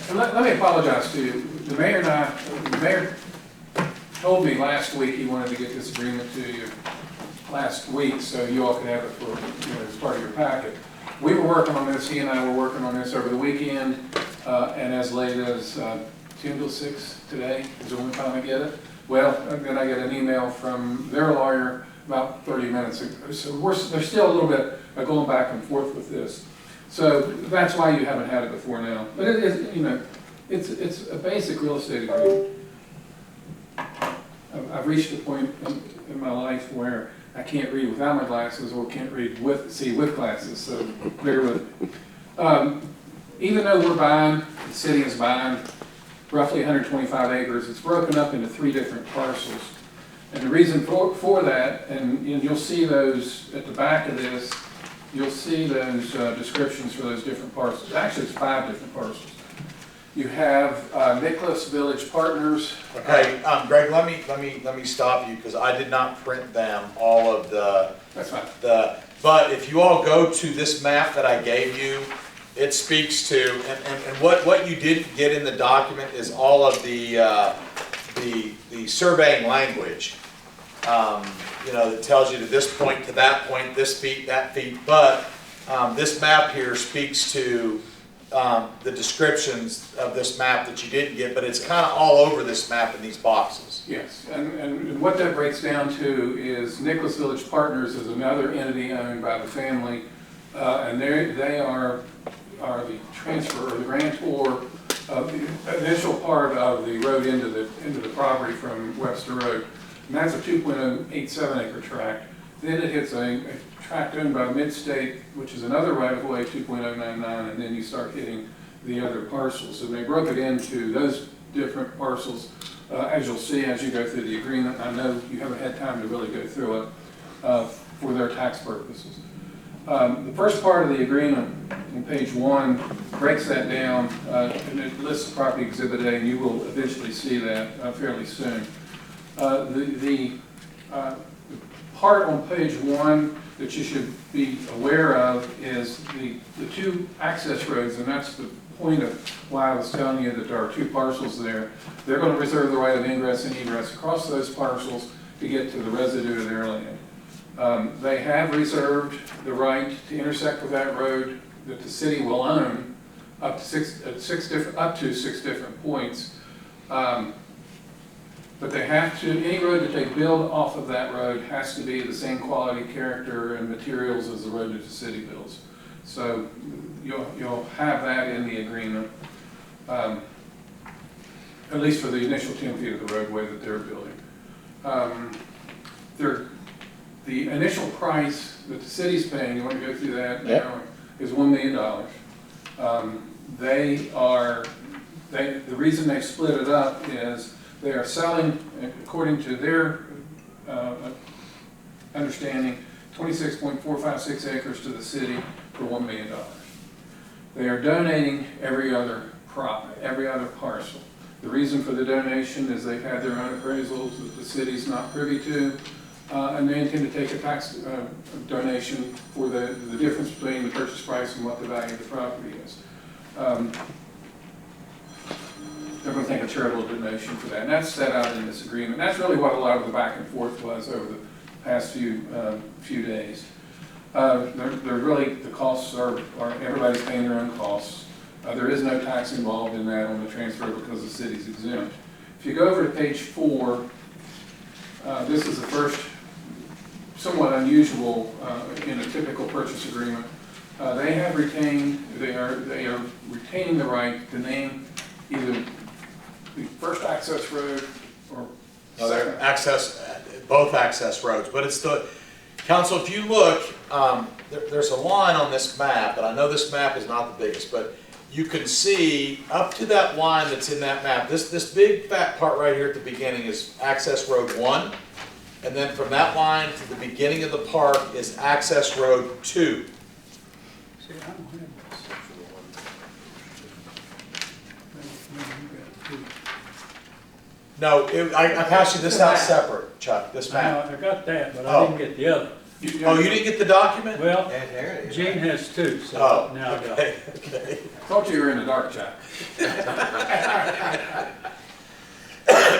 And let me apologize to you. The mayor told me last week he wanted to get this agreement to you last week, so you all could have it for, you know, as part of your packet. We were working on this, he and I were working on this over the weekend, and as late as 10 till 6 today is the only time I get it. Well, and then I get an email from their lawyer about 30 minutes ago. So there's still a little bit of going back and forth with this. So that's why you haven't had it before now. But it is, you know, it's a basic real estate agreement. I've reached a point in my life where I can't read without my glasses or can't see with glasses, so bear with it. Even though we're buying, the city is buying roughly 125 acres, it's broken up into 3 different parcels. And the reason for that, and you'll see those at the back of this, you'll see those descriptions for those different parcels. Actually, it's 5 different parcels. You have Nicholas Village Partners. Okay, Greg, let me stop you, because I did not print them, all of That's fine. but if you all go to this map that I gave you, it speaks to, and what you didn't get in the document is all of the surveying language. You know, that tells you to this point, to that point, this feet, that feet, but this map here speaks to the descriptions of this map that you didn't get, but it's kind of all over this map in these boxes. Yes, and what that breaks down to is Nicholas Village Partners is another entity owned by the family, and they are the transfer or the grantor of the initial part of the road into the property from Webster Road. And that's a 2.087 acre tract. Then it hits a tract owned by Midstate, which is another right-of-way, 2.099, and then you start hitting the other parcels. So they broke it into those different parcels, as you'll see as you go through the agreement. I know you haven't had time to really go through it for their tax purposes. The first part of the agreement on page 1 breaks that down, and it lists the property exhibit A, and you will eventually see that fairly soon. The part on page 1 that you should be aware of is the 2 access roads, and that's the point of why I was telling you that there are 2 parcels there. They're going to reserve the right of ingress and egress across those parcels to get to the residue of their land. They have reserved the right to intersect with that road that the city will own up to 6 different points. But they have to, any road that they build off of that road has to be the same quality, character, and materials as the road that the city builds. So you'll have that in the agreement, at least for the initial 10 feet of the roadway that they're building. The initial price that the city's paying, you want to go through that now, is $1 million. The reason they split it up is they are selling, according to their understanding, 26.456 acres to the city for $1 million. They are donating every other parcel. The reason for the donation is they've had their own appraisals that the city's not privy to, and they intend to take a tax donation for the difference between the purchase price and what the value of the property is. They're going to take a charitable donation for that, and that's set out in this agreement. That's really what a lot of the back and forth was over the past few days. They're really, the costs are everybody's paying their own costs. There is no tax involved in that on the transfer because the city's exempt. If you go over to page 4, This is the first, somewhat unusual in a typical purchase agreement. They have retained, they are retaining the right to name either the first access road or No, they're second. both access roads, but it's the, council, if you look, there's a line on this map, and I know this map is not the biggest, but you can see up to that line that's in that map, this big fat part right here at the beginning is access road 1, and then from that line to the beginning of the park is access road 2. See, I don't have this. No, I passed you this out separate, Chuck, this map. I got that, but Oh. I didn't get the other. Oh, you didn't get the document? Well, And there it is. Gene has two, so Oh, now I got it. okay, okay. Thought you were in the dark, Jack.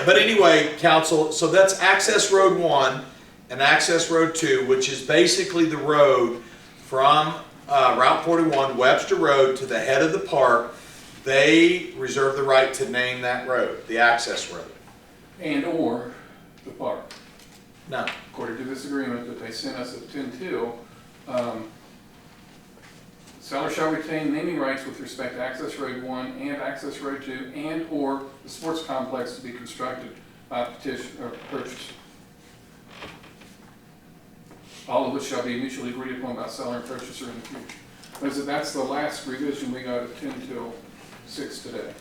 But anyway, council, so that's access road 1 and access road 2, which is basically the road from Route 41, Webster Road, to the head of the park. They reserve the right to name that road, the access road. And or the park. No, According to this agreement that they sent us at 10-2, seller shall retain naming rights with respect to access road 1 and access road 2 and or the sports complex to be constructed by petition or purchase. All of which shall be mutually agreed upon by seller and purchaser in the future. That's the last revision we got at 10-6 today.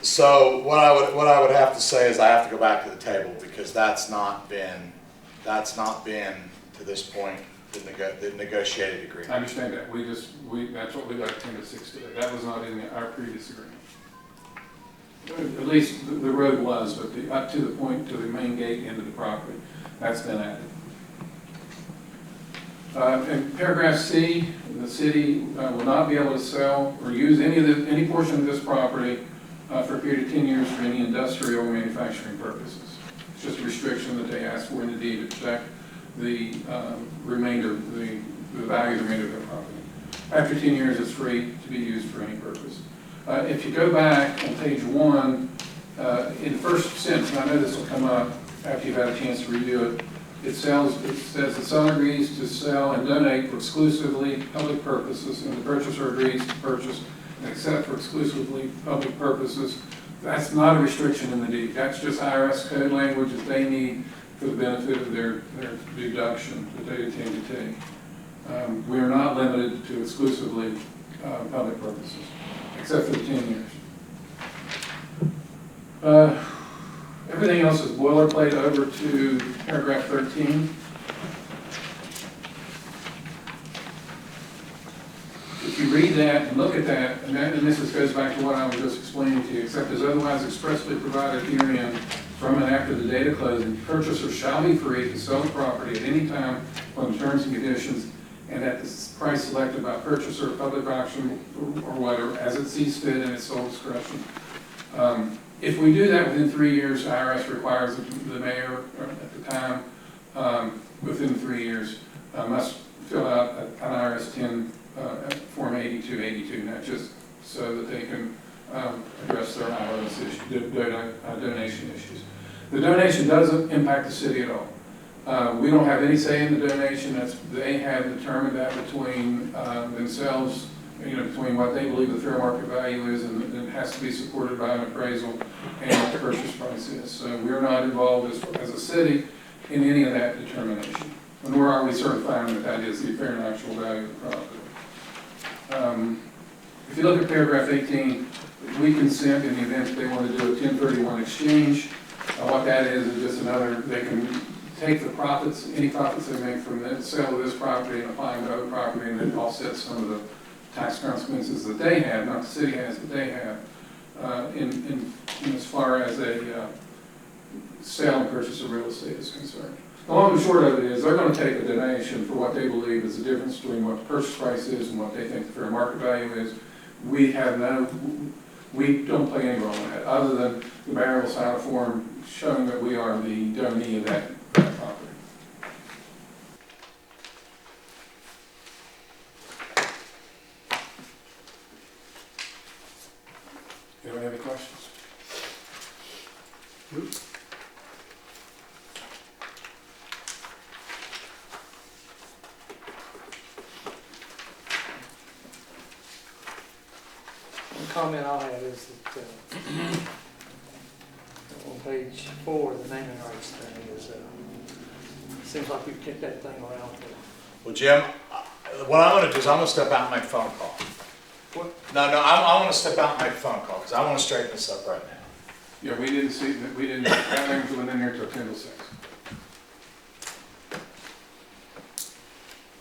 so what I would have to say is I have to go back to the table because that's not been to this point the negotiated I agreement. understand that. That's what we got at 10-6 today. That was not in our previous agreement. At least the road was, but up to the point, to the main gate into the property, that's been added. In paragraph C, the city will not be able to sell or use any portion of this property for a period of 10 years for any industrial or manufacturing purposes. It's just a restriction that they ask for in the deed to protect the remainder, the value of the remainder of their property. After 10 years, it's free to be used for any purpose. If you go back on page 1, in the first sentence, and I know this will come up after you've had a chance to review it, it says the seller agrees to sell and donate for exclusively public purposes, and the purchaser agrees to purchase and accept for exclusively public purposes. That's not a restriction in the deed. That's just IRS code language that they need for the benefit of their deduction that they intend to take. We are not limited to exclusively public purposes, except for the 10 years. Everything else is boilerplate over to paragraph 13. If you read that and look at that, and this goes back to what I was just explaining to you, except as otherwise expressly provided herein from and after the date of closing, purchaser shall be free to sell the property at any time on the terms and conditions and at the price selected by purchaser, public auction, or whatever, as it sees fit in its sole discretion. If we do that within 3 years, IRS requires the mayor at the time, within 3 years, must fill out an IRS 10 Form 8282, not just so that they can address their IRS issue, donation issues. The donation doesn't impact the city at all. We don't have any say in the donation. They have determined that between themselves, between what they believe the fair market value is, and it has to be supported by an appraisal and what the purchase price is. So we're not involved as a city in any of that determination, nor are we certifying that is the fair and actual value of the property. If you look at paragraph 18, we consent in the event that they want to do a 1031 exchange. What that is just another, they can take the profits, any profits they make from the sale of this property and apply them to other property, and then offset some of the tax consequences that they have, not the city has, but they have. in as far as a sale and purchase of real estate is concerned. The long and short of it is, they're gonna take a donation for what they believe is the difference between what the purchase price is and what they think the fair market value is. We don't play any role in that, other than the Maryville Sign form showing that we are the donee of that property. Anyone have any questions? One comment I'll have is that, on page 4, the naming rights thing is, seems like we've kicked that thing around for. Well, Jim, what I'm gonna do is I'm gonna step out and make a phone call. I wanna step out and make a phone call, because I wanna straighten this up right now. Yeah, we didn't see, that language went in there till 10 to 6.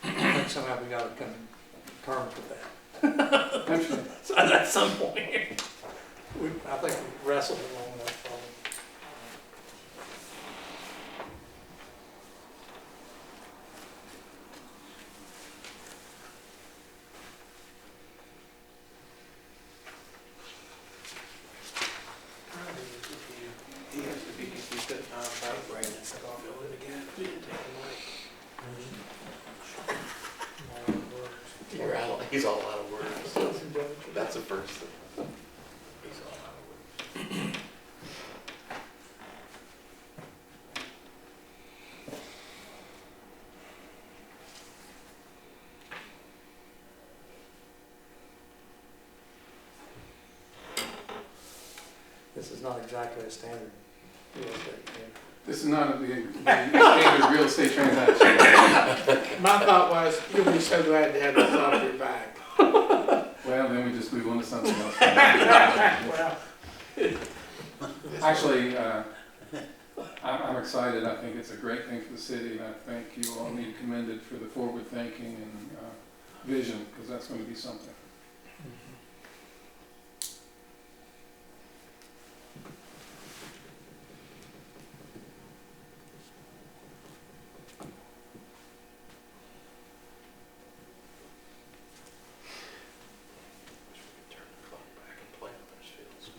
I think somehow we gotta come to terms with that. Actually, So at some point, I think we wrestled it long enough probably. He's all out of words. That's the first thing. He's all out of words. This is not exactly a standard real estate thing. this is not the standard real estate transaction. My thought was, you'll be so glad to have this off your back. Well, then we just move on to something else. Well, Actually, I'm excited. I think it's a great thing for the city, and I think you all need commended for the forward thinking and vision, because that's going to be something. Turn the clock back and play on those fields.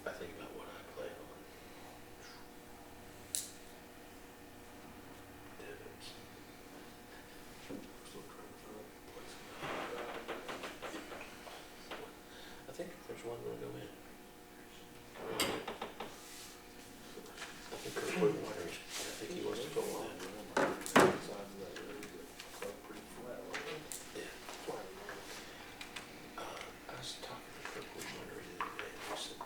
I think about what I played on. Divots. I think there's one going to go in. I think Kirkwood Waters, I think he wants to go on. I was talking to Kirkwood Waters the other day, and he said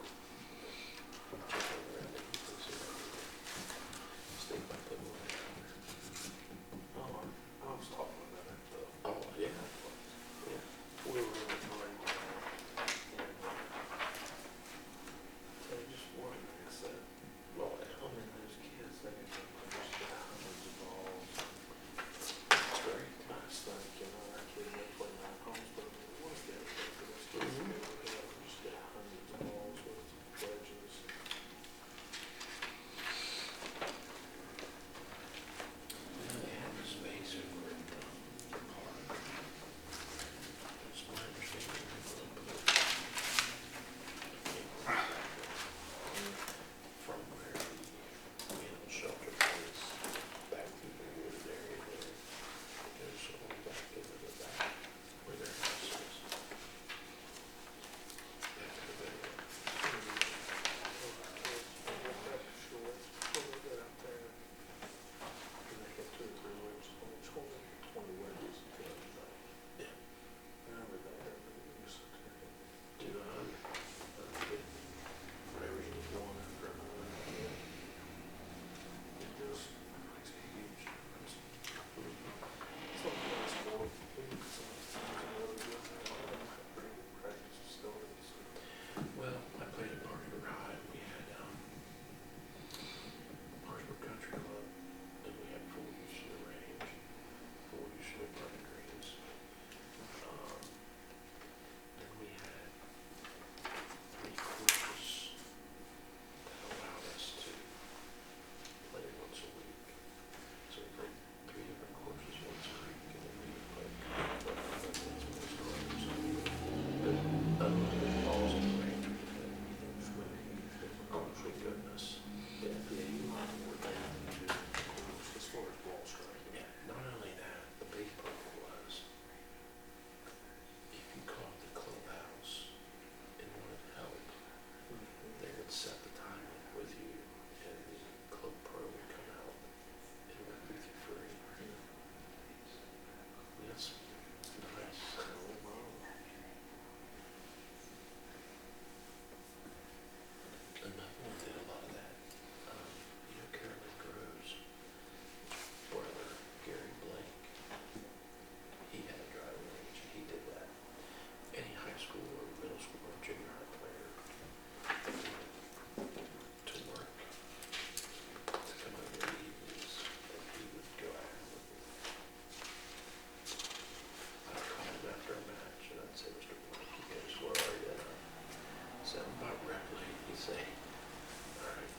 say, all right,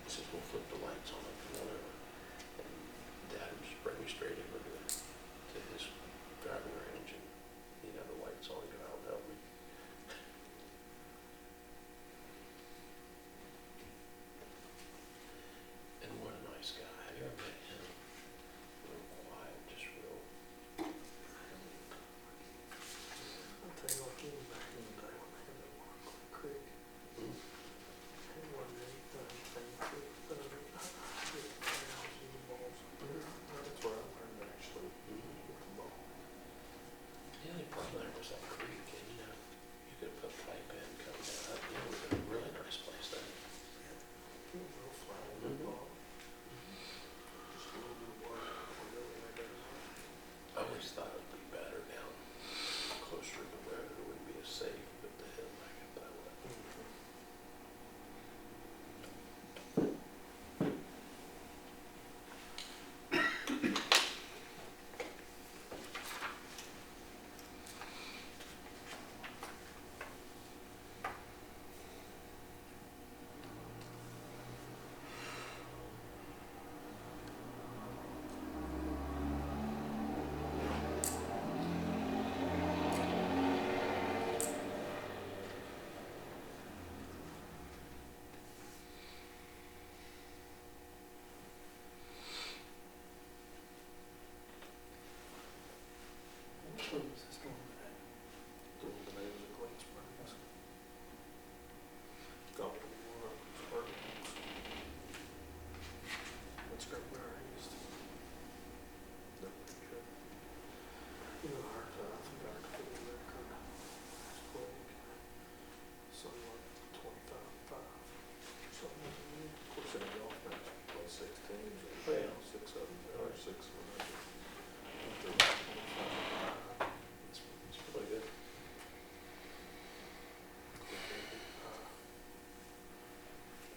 he says, we'll flip the lights on if you want to. And Dad would just bring me straight over to his driving range, and he'd have the lights on and go out and help me. And what a nice guy. Have you ever met him? Real quiet, just real. I'll tell you what, even back in the day when they had that Walker Creek, Mm. it wasn't anything fancy, other than cows and balls. That's where I learned actually with the ball. The only problem there was that creek, and you know, you could put pipe in, come down, you know, it was a really nice place there. It was real flat with the Mhm. ball. Just a little bit of water, really made it. I always thought it would be better down closer to the road, it wouldn't be as safe, but the hill back up that way. What was this going today? Doing the names of Queen Springs. Gone to war, Springs. That's great where I used to. No, good. You know, I think I could the record last week. Something like 25-5. Something like that. Of course, in a golf match, you play 6 teams, and you know, 6 of them, or 6 of them. It's really good.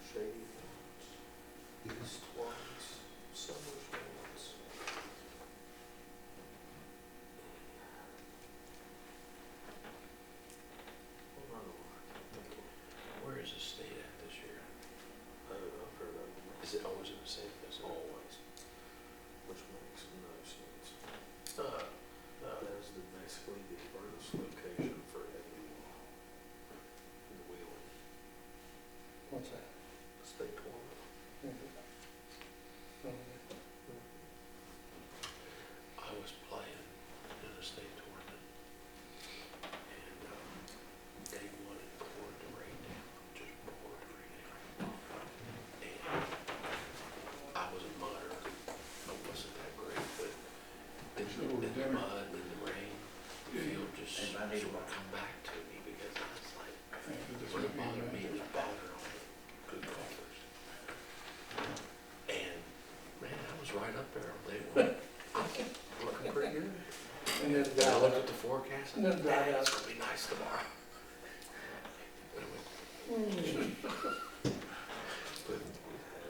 Shady ones, east ones, summers ones. Well, not a lot, I think. Where is the state at this year? I don't know, I've heard of them. Is it always in the same place? Always. Which makes no sense. That's basically the furthest location for heavy wall in the wheeling. What's that? State tournament. I was playing in a state tournament, and they wanted poured the rain down, just poured the rain down. And I was a mudder, I wasn't that great, but in the mud, in the rain, the field just And sort I need of to- come back to me because I was like, I think this what would be bothered me better. was bothering all the good golfers. And man, I was right up there on day one. Looking pretty good. And then And I looked at the forecast and No doubt. man, it's gonna be nice tomorrow. But it was- but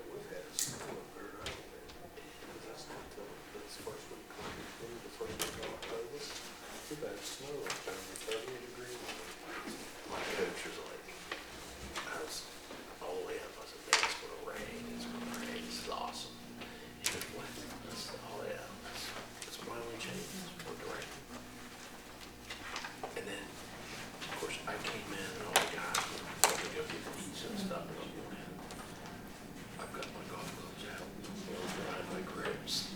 We've had snow up there, I don't know. But that's not till, that's first week, maybe the first week of October. We've had snow up there, 30 degrees. my coach was like, I was all the way up, I said, man, it's gonna rain, this is awesome. He goes, what? I said, oh yeah, that's my only change, is for the rain. And then, of course, I came in and all the guys were to go get eats and stuff, and I'm going in. I've got my golf gloves out, blowing dry my grips,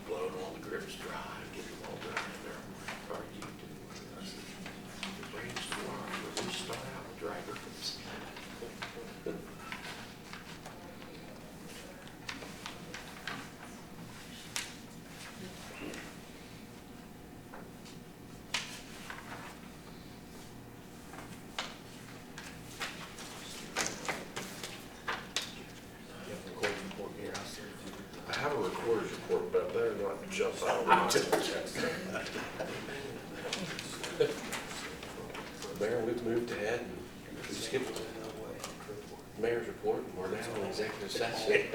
blowing all the grips dry, getting them all dry, and they're, what are you doing? I said, it rains tomorrow, but we start out with dry grips. I have a recorder's report, but I better not jump out. Mayor, we've moved ahead and we skipped the mayor's report and we're now in executive session.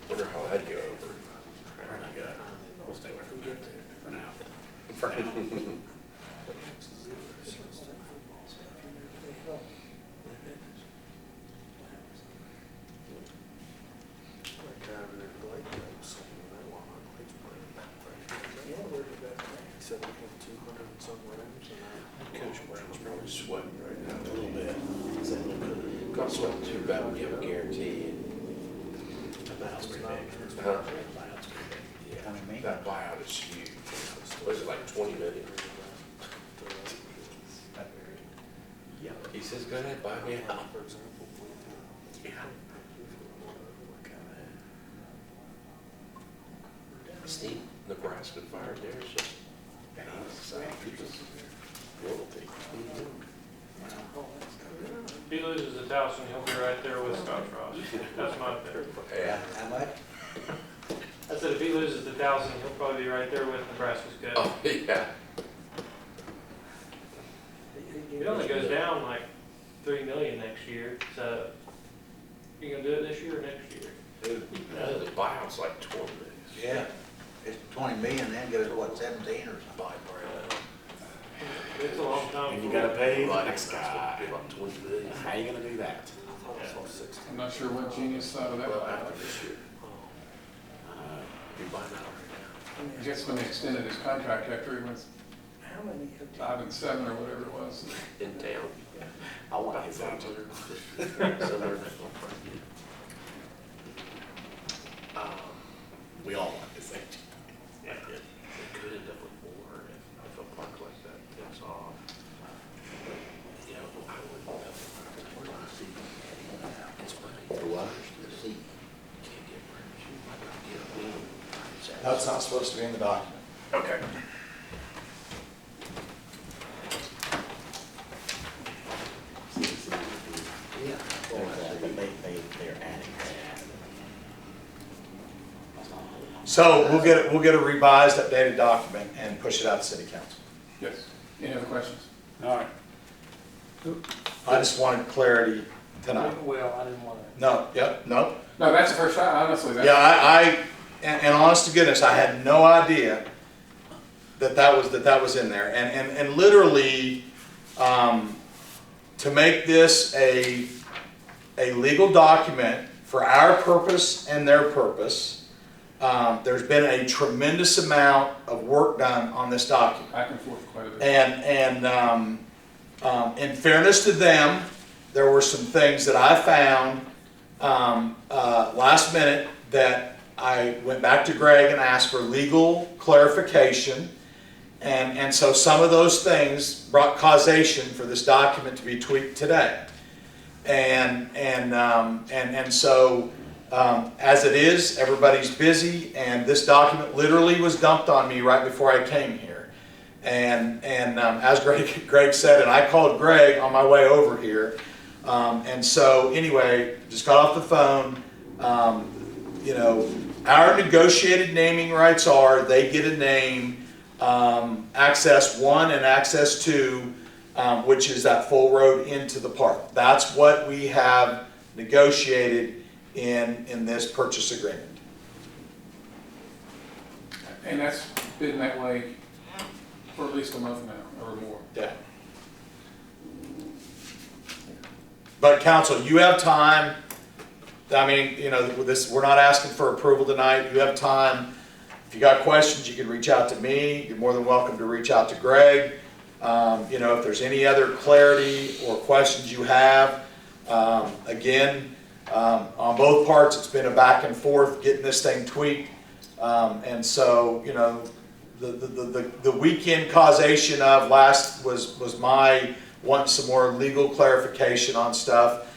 Wonder how I'd go over. We'll stay away from that for now. Like having it like that, something that one on Clayton Park. Yeah, where did that come? He said we have 200 and some rooms and that. Coach Brown's probably sweating right now a little bit. Is that good? Got sweating too bad, we have a guarantee. That's pretty big. Huh? That's pretty big. Yeah, 20 million? that buyout is huge. Was it like 20 million? Yeah, he says, go ahead, buy me out. For example, Yeah. Steve, Nebraska fired theirs. And he was royalty. If he loses to Towson, he'll be right there with Scotch Ross. That's my pick. Yeah. How much? I said if he loses to Towson, he'll probably be right there with Nebraska's good. Oh, yeah. It only goes down like 3 million next year, so you gonna do it this year or next year? No, the buyout's like 20 million. Yeah, it's 20 million, then goes, what, 17 or something? It's a long time. And you gotta pay the Like, next guy. About 20 million. How you gonna do that? I thought it was 60. I'm not sure what Genius thought of that. Well, after this year, Uh, you buy that right I guess when they extended his contract after he went How many? 5 and 7 or whatever it was. now, in town. I want About his age. 500. Somewhere in that ballpark. We all want his age. Yeah, it could end up with more if a park like that takes off. You know, I wouldn't know. Where's the seat? It's funny. For what? The seat. You can't get where you might not get a wing. That's not supposed to be in the document. Okay. Yeah. They're adding that. So we'll get a revised, updated document and push it out to city council. Yes. Any other questions? All right. I just wanted clarity tonight. Well, I didn't want to. No, yep, no. No, that's the first time, honestly. Yeah, and honest to goodness, I had no idea that was in there. And literally, to make this a legal document for our purpose and their purpose, there's been a tremendous amount of work done on this document. Back and forth quite a bit. And in fairness to them, there were some things that I found last minute that I went back to Greg and asked for legal clarification. And so some of those things brought causation for this document to be tweaked today. And so as it is, everybody's busy, and this document literally was dumped on me right before I came here. And as Greg said, and I called Greg on my way over here. And so anyway, just got off the phone. You know, our negotiated naming rights are they get a name, Access 1 and Access 2, which is that full road into the park. That's what we have negotiated in this purchase agreement. And that's been that way for at least a month now, or more. Yeah. But council, you have time. I mean, you know, we're not asking for approval tonight. You have time. If you got questions, you can reach out to me. You're more than welcome to reach out to Greg. You know, if there's any other clarity or questions you have, again, on both parts, it's been a back and forth getting this thing tweaked. And so, you know, the weekend causation of last was my wanting some more legal clarification on stuff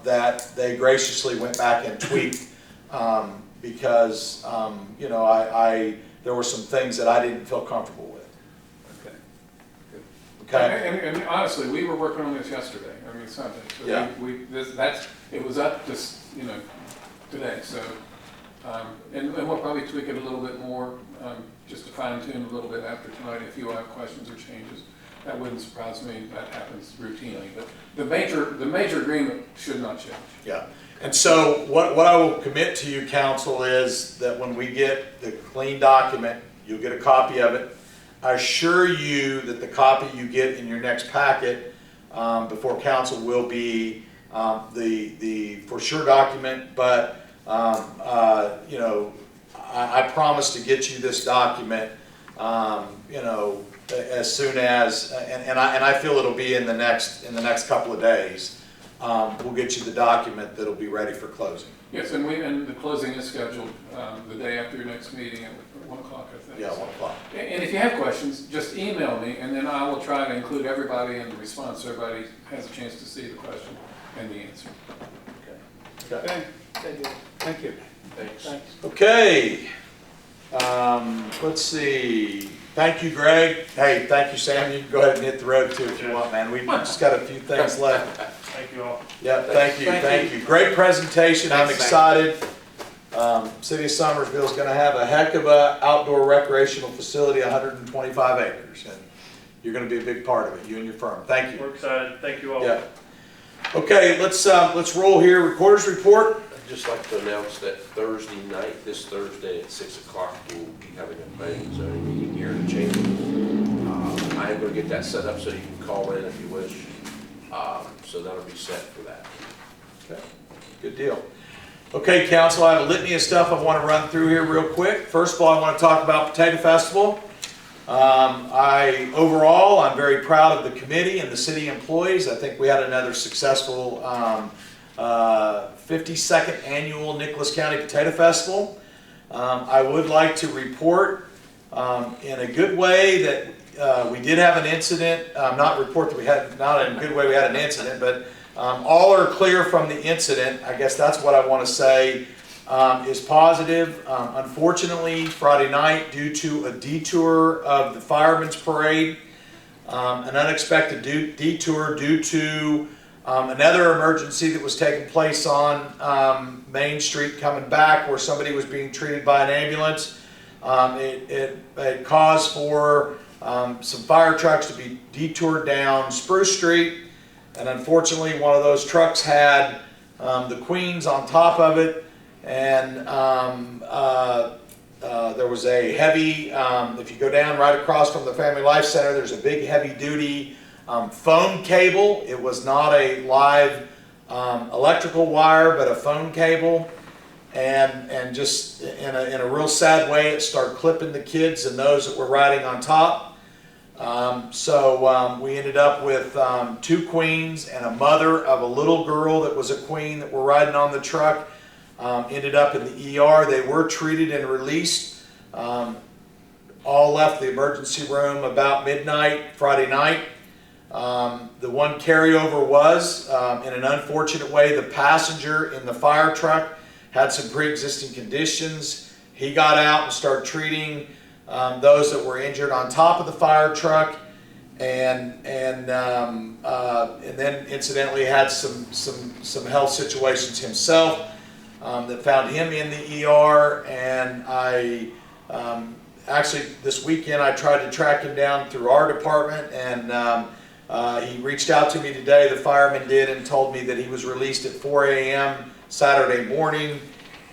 that they graciously went back and tweaked because, you know, there were some things that I didn't feel comfortable with. Okay. Good. Okay? And honestly, we were working on this yesterday, I mean Sunday. So Yeah. it was up just, you know, today, so, and we'll probably tweak it a little bit more, just to fine tune a little bit after tonight if you have questions or changes. That wouldn't surprise me, that happens routinely, but the major agreement should not change. Yeah. And so what I will commit to you, council, is that when we get the clean document, you'll get a copy of it. I assure you that the copy you get in your next packet before council will be the for sure document, but you know, I promise to get you this document, you know, as soon as, and I feel it'll be in the next couple of days. We'll get you the document that'll be ready for closing. Yes, and the closing is scheduled the day after your next meeting at 1 o'clock, I think. Yeah, 1 o'clock. And if you have questions, just email me, and then I will try to include everybody in the response, so everybody has a chance to see the question and the answer. Okay. Okay, thank you. Thanks. Thanks. Okay. Let's see. Thank you, Greg. Hey, thank you, Sam. You can go ahead and hit the road too if you want, man. We've just got a few things left. Thank you all. Yeah, thank you. Great presentation. I'm excited. City of Summersville is going to have a heck of a outdoor recreational facility, 125 acres, and you're going to be a big part of it, you and your firm. Thank you. We're excited. Thank you all. Yeah. Okay, let's roll here. Recorder's report. I'd just like to announce that Thursday night, this Thursday at 6 o'clock, we'll be having a planning and zoning meeting here in the chamber. I am going to get that set up so you can call in if you wish. So that'll be set for that. Okay, good deal. Okay, council, I have a litany of stuff I want to run through here real quick. First of all, I want to talk about Potato Festival. Overall, I'm very proud of the committee and the city employees. I think we had another successful 52nd annual Nicholas County Potato Festival. I would like to report in a good way that we did have an incident, not report that we had, not in a good way we had an incident, but all are clear from the incident. I guess that's what I want to say is positive. Unfortunately, Friday night, due to a detour of the Fireman's Parade, an unexpected detour due to another emergency that was taking place on Main Street coming back where somebody was being treated by an ambulance. It caused for some fire trucks to be detoured down Spruce Street, and unfortunately one of those trucks had the Queens on top of it, and there was a heavy, if you go down right across from the Family Life Center, there's a big heavy duty phone cable. It was not a live electrical wire, but a phone cable. And just in a real sad way, it started clipping the kids and those that were riding on top. So we ended up with 2 queens and a mother of a little girl that was a queen that were riding on the truck. Ended up in the ER. They were treated and released. All left the emergency room about midnight Friday night. The one carryover was, in an unfortunate way, the passenger in the fire truck had some pre-existing conditions. He got out and started treating those that were injured on top of the fire truck, and then incidentally had some health situations himself that found him in the ER. And I actually this weekend I tried to track him down through our department, and he reached out to me today, the fireman did, and told me that he was released at 4 a.m. Saturday morning,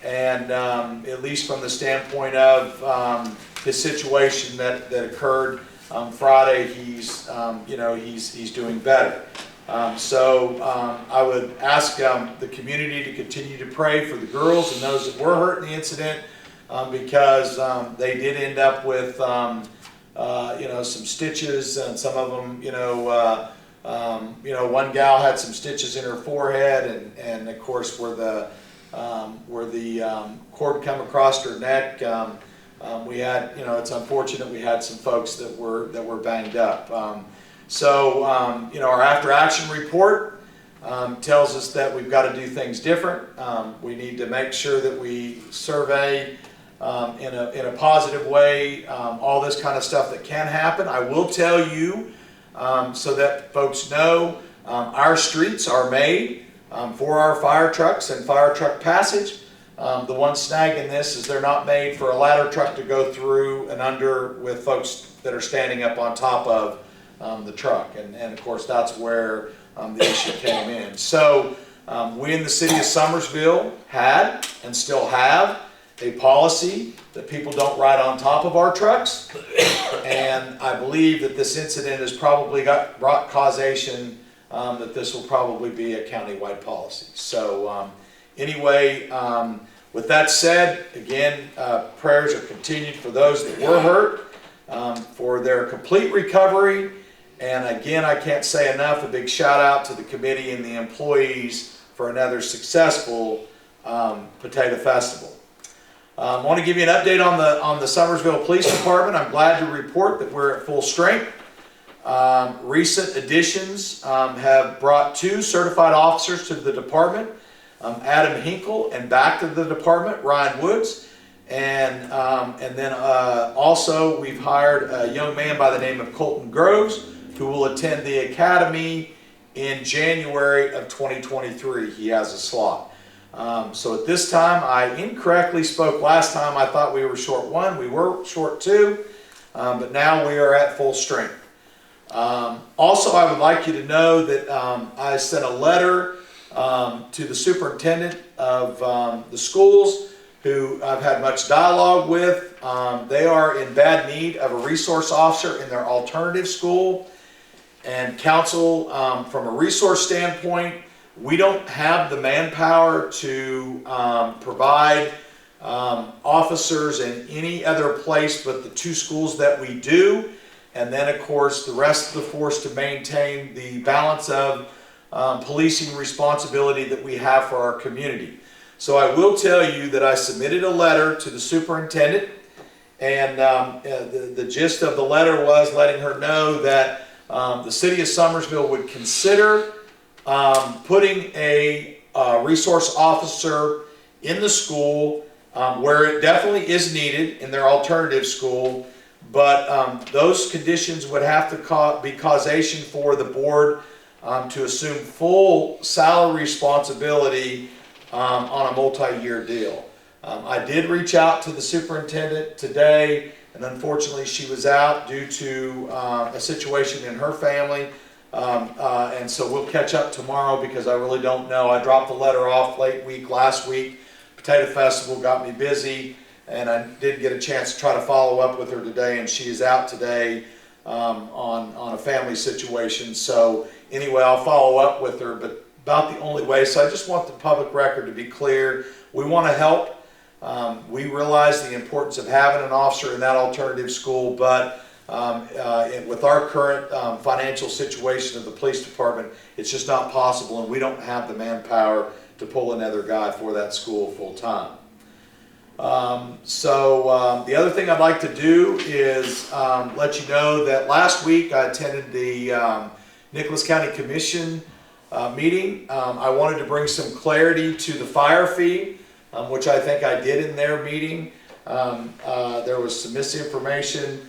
and at least from the standpoint of his situation that occurred Friday, he's he's doing better. So I would ask the community to continue to pray for the girls and those that were hurt in the incident, because they did end up with some stitches, and some of them, one gal had some stitches in her forehead, and of course where the cord come across her neck, we had, it's unfortunate we had some folks that were banged up. Our after action report tells us that we've got to do things different. We need to make sure that we survey in a positive way all this kind of stuff that can happen. I will tell you, so that folks know, our streets are made for our fire trucks and fire truck passage. The one snag in this is they're not made for a ladder truck to go through and under with folks that are standing up on top of the truck, and of course that's where the issue came in. So we in the city of Summersville had and still have a policy that people don't ride on top of our trucks. And I believe that this incident has probably brought causation that this will probably be a countywide policy. So anyway, with that said, again, prayers are continued for those that were hurt, for their complete recovery. And again, I can't say enough, a big shout out to the committee and the employees for another successful Potato Festival. I want to give you an update on the Summersville Police Department. I'm glad to report that we're at full strength. Recent additions have brought 2 certified officers to the department, Adam Hinkle, and back to the department, Ryan Woods. And then also we've hired a young man by the name of Colton Groves, who will attend the academy in January of 2023. He has a slot. So at this time, I incorrectly spoke last time. I thought we were short 1. We were short 2, but now we are at full strength. Also, I would like you to know that I sent a letter to the superintendent of the schools, who I've had much dialogue with. They are in bad need of a resource officer in their alternative school. And council, from a resource standpoint, we don't have the manpower to provide officers in any other place but the 2 schools that we do. And then, of course, the rest of the force to maintain the balance of policing responsibility that we have for our community. So I will tell you that I submitted a letter to the superintendent, and the gist of the letter was letting her know that the city of Summersville would consider putting a resource officer in the school where it definitely is needed in their alternative school, but those conditions would have to be causation for the board to assume full salary responsibility on a multi-year deal. I did reach out to the superintendent today, and unfortunately she was out due to a situation in her family. And so we'll catch up tomorrow because I really don't know. I dropped the letter off last week. Potato Festival got me busy, and I did get a chance to try to follow up with her today, and she is out today on a family situation. So anyway, I'll follow up with her, but about the only way. So I just want the public record to be clear. We want to help. We realize the importance of having an officer in that alternative school, but with our current financial situation of the police department, it's just not possible, and we don't have the manpower to pull another guy for that school full time. The other thing I'd like to do is let you know that last week I attended the Nicholas County Commission meeting. I wanted to bring some clarity to the fire fee, which I think I did in their meeting. There was some misinformation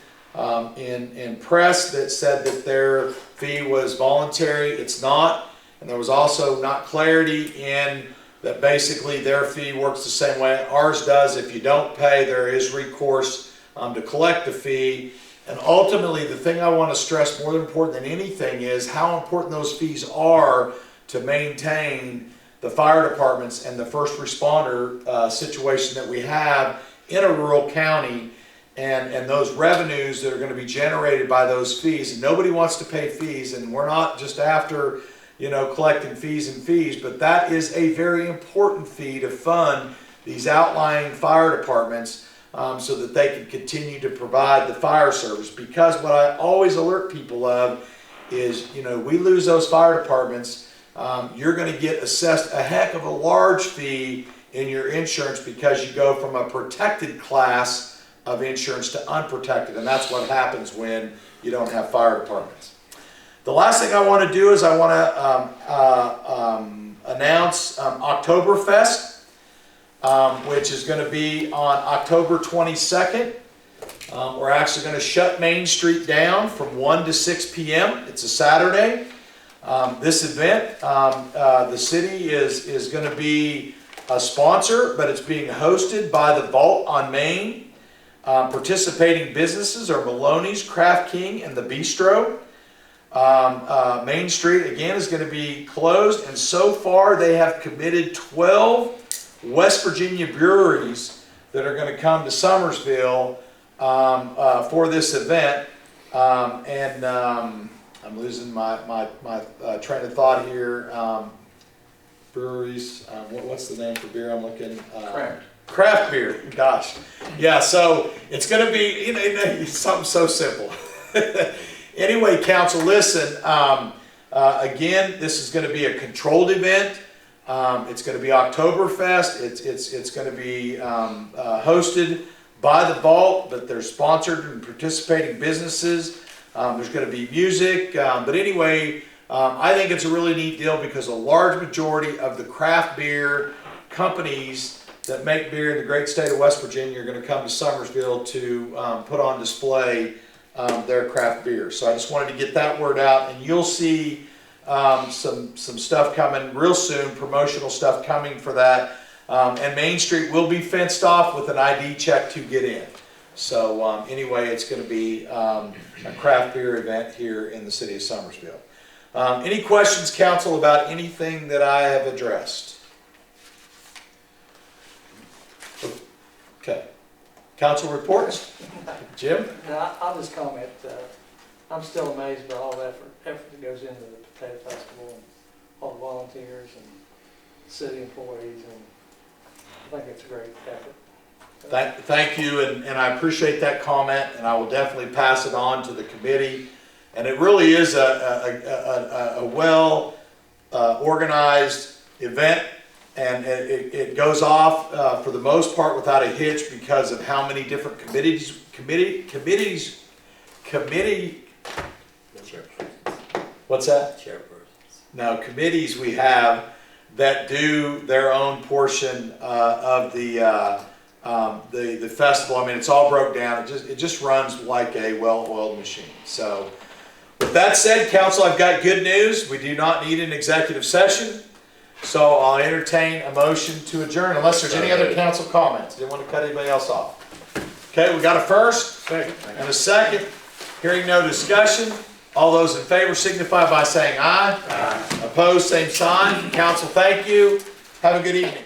in press that said that their fee was voluntary. It's not. And there was also not clarity in that basically their fee works the same way ours does. If you don't pay, there is recourse to collect the fee. And ultimately, the thing I want to stress more important than anything is how important those fees are to maintain the fire departments and the first responder situation that we have in a rural county, and those revenues that are going to be generated by those fees. And nobody wants to pay fees, and we're not just after, collecting fees, but that is a very important fee to fund these outlying fire departments so that they can continue to provide the fire service. Because what I always alert people of is, we lose those fire departments, you're going to get assessed a heck of a large fee in your insurance because you go from a protected class of insurance to unprotected, and that's what happens when you don't have fire departments. The last thing I want to do is I want to announce Oktoberfest, which is going to be on October 22nd. We're actually going to shut Main Street down from 1 to 6 p.m. It's a Saturday. This event, the city is going to be a sponsor, but it's being hosted by the Vault on Main. Participating businesses are Maloney's, Craft King, and the Bistro. Main Street, again, is going to be closed, and so far they have committed 12 West Virginia breweries that are gonna come to Summersville for this event. I'm losing my train of thought here. Breweries, what's the name for beer I'm looking? Craft. Craft beer, gosh. Yeah, so it's gonna be, something so simple. Anyway, council, listen, again, this is gonna be a controlled event. It's gonna be Oktoberfest. It's gonna be hosted by the Vault, but they're sponsored and participating businesses. There's gonna be music, but anyway, I think it's a really neat deal because a large majority of the craft beer companies that make beer in the great state of West Virginia are gonna come to Summersville to put on display their craft beer. So I just wanted to get that word out, and you'll see some stuff coming real soon, promotional stuff coming for that. And Main Street will be fenced off with an ID check to get in. So anyway, it's going to be a craft beer event here in the city of Summersville. Any questions, council, about anything that I have addressed? Okay. Council reports? Jim? Now, I'll just comment, I'm still amazed by all the effort that goes into the Potato Festival and all the volunteers and city employees, and I think it's a great effort. Thank you, and I appreciate that comment, and I will definitely pass it on to the committee. And it really is a well organized event, and it goes off for the most part without a hitch because of how many different what's that? Chairpersons. Now, committees we have that do their own portion of the festival. I mean, it's all broke down. It just runs like a well-oiled machine. So, with that said, council, I've got good news. We do not need an executive session. So I'll entertain a motion to adjourn unless there's any other council comments. Didn't want to cut anybody else off. Okay, we got a first and a second. Hearing no discussion. All those in favor signify by saying aye. Aye. Opposed, same sign. Council, thank you. Have a good evening.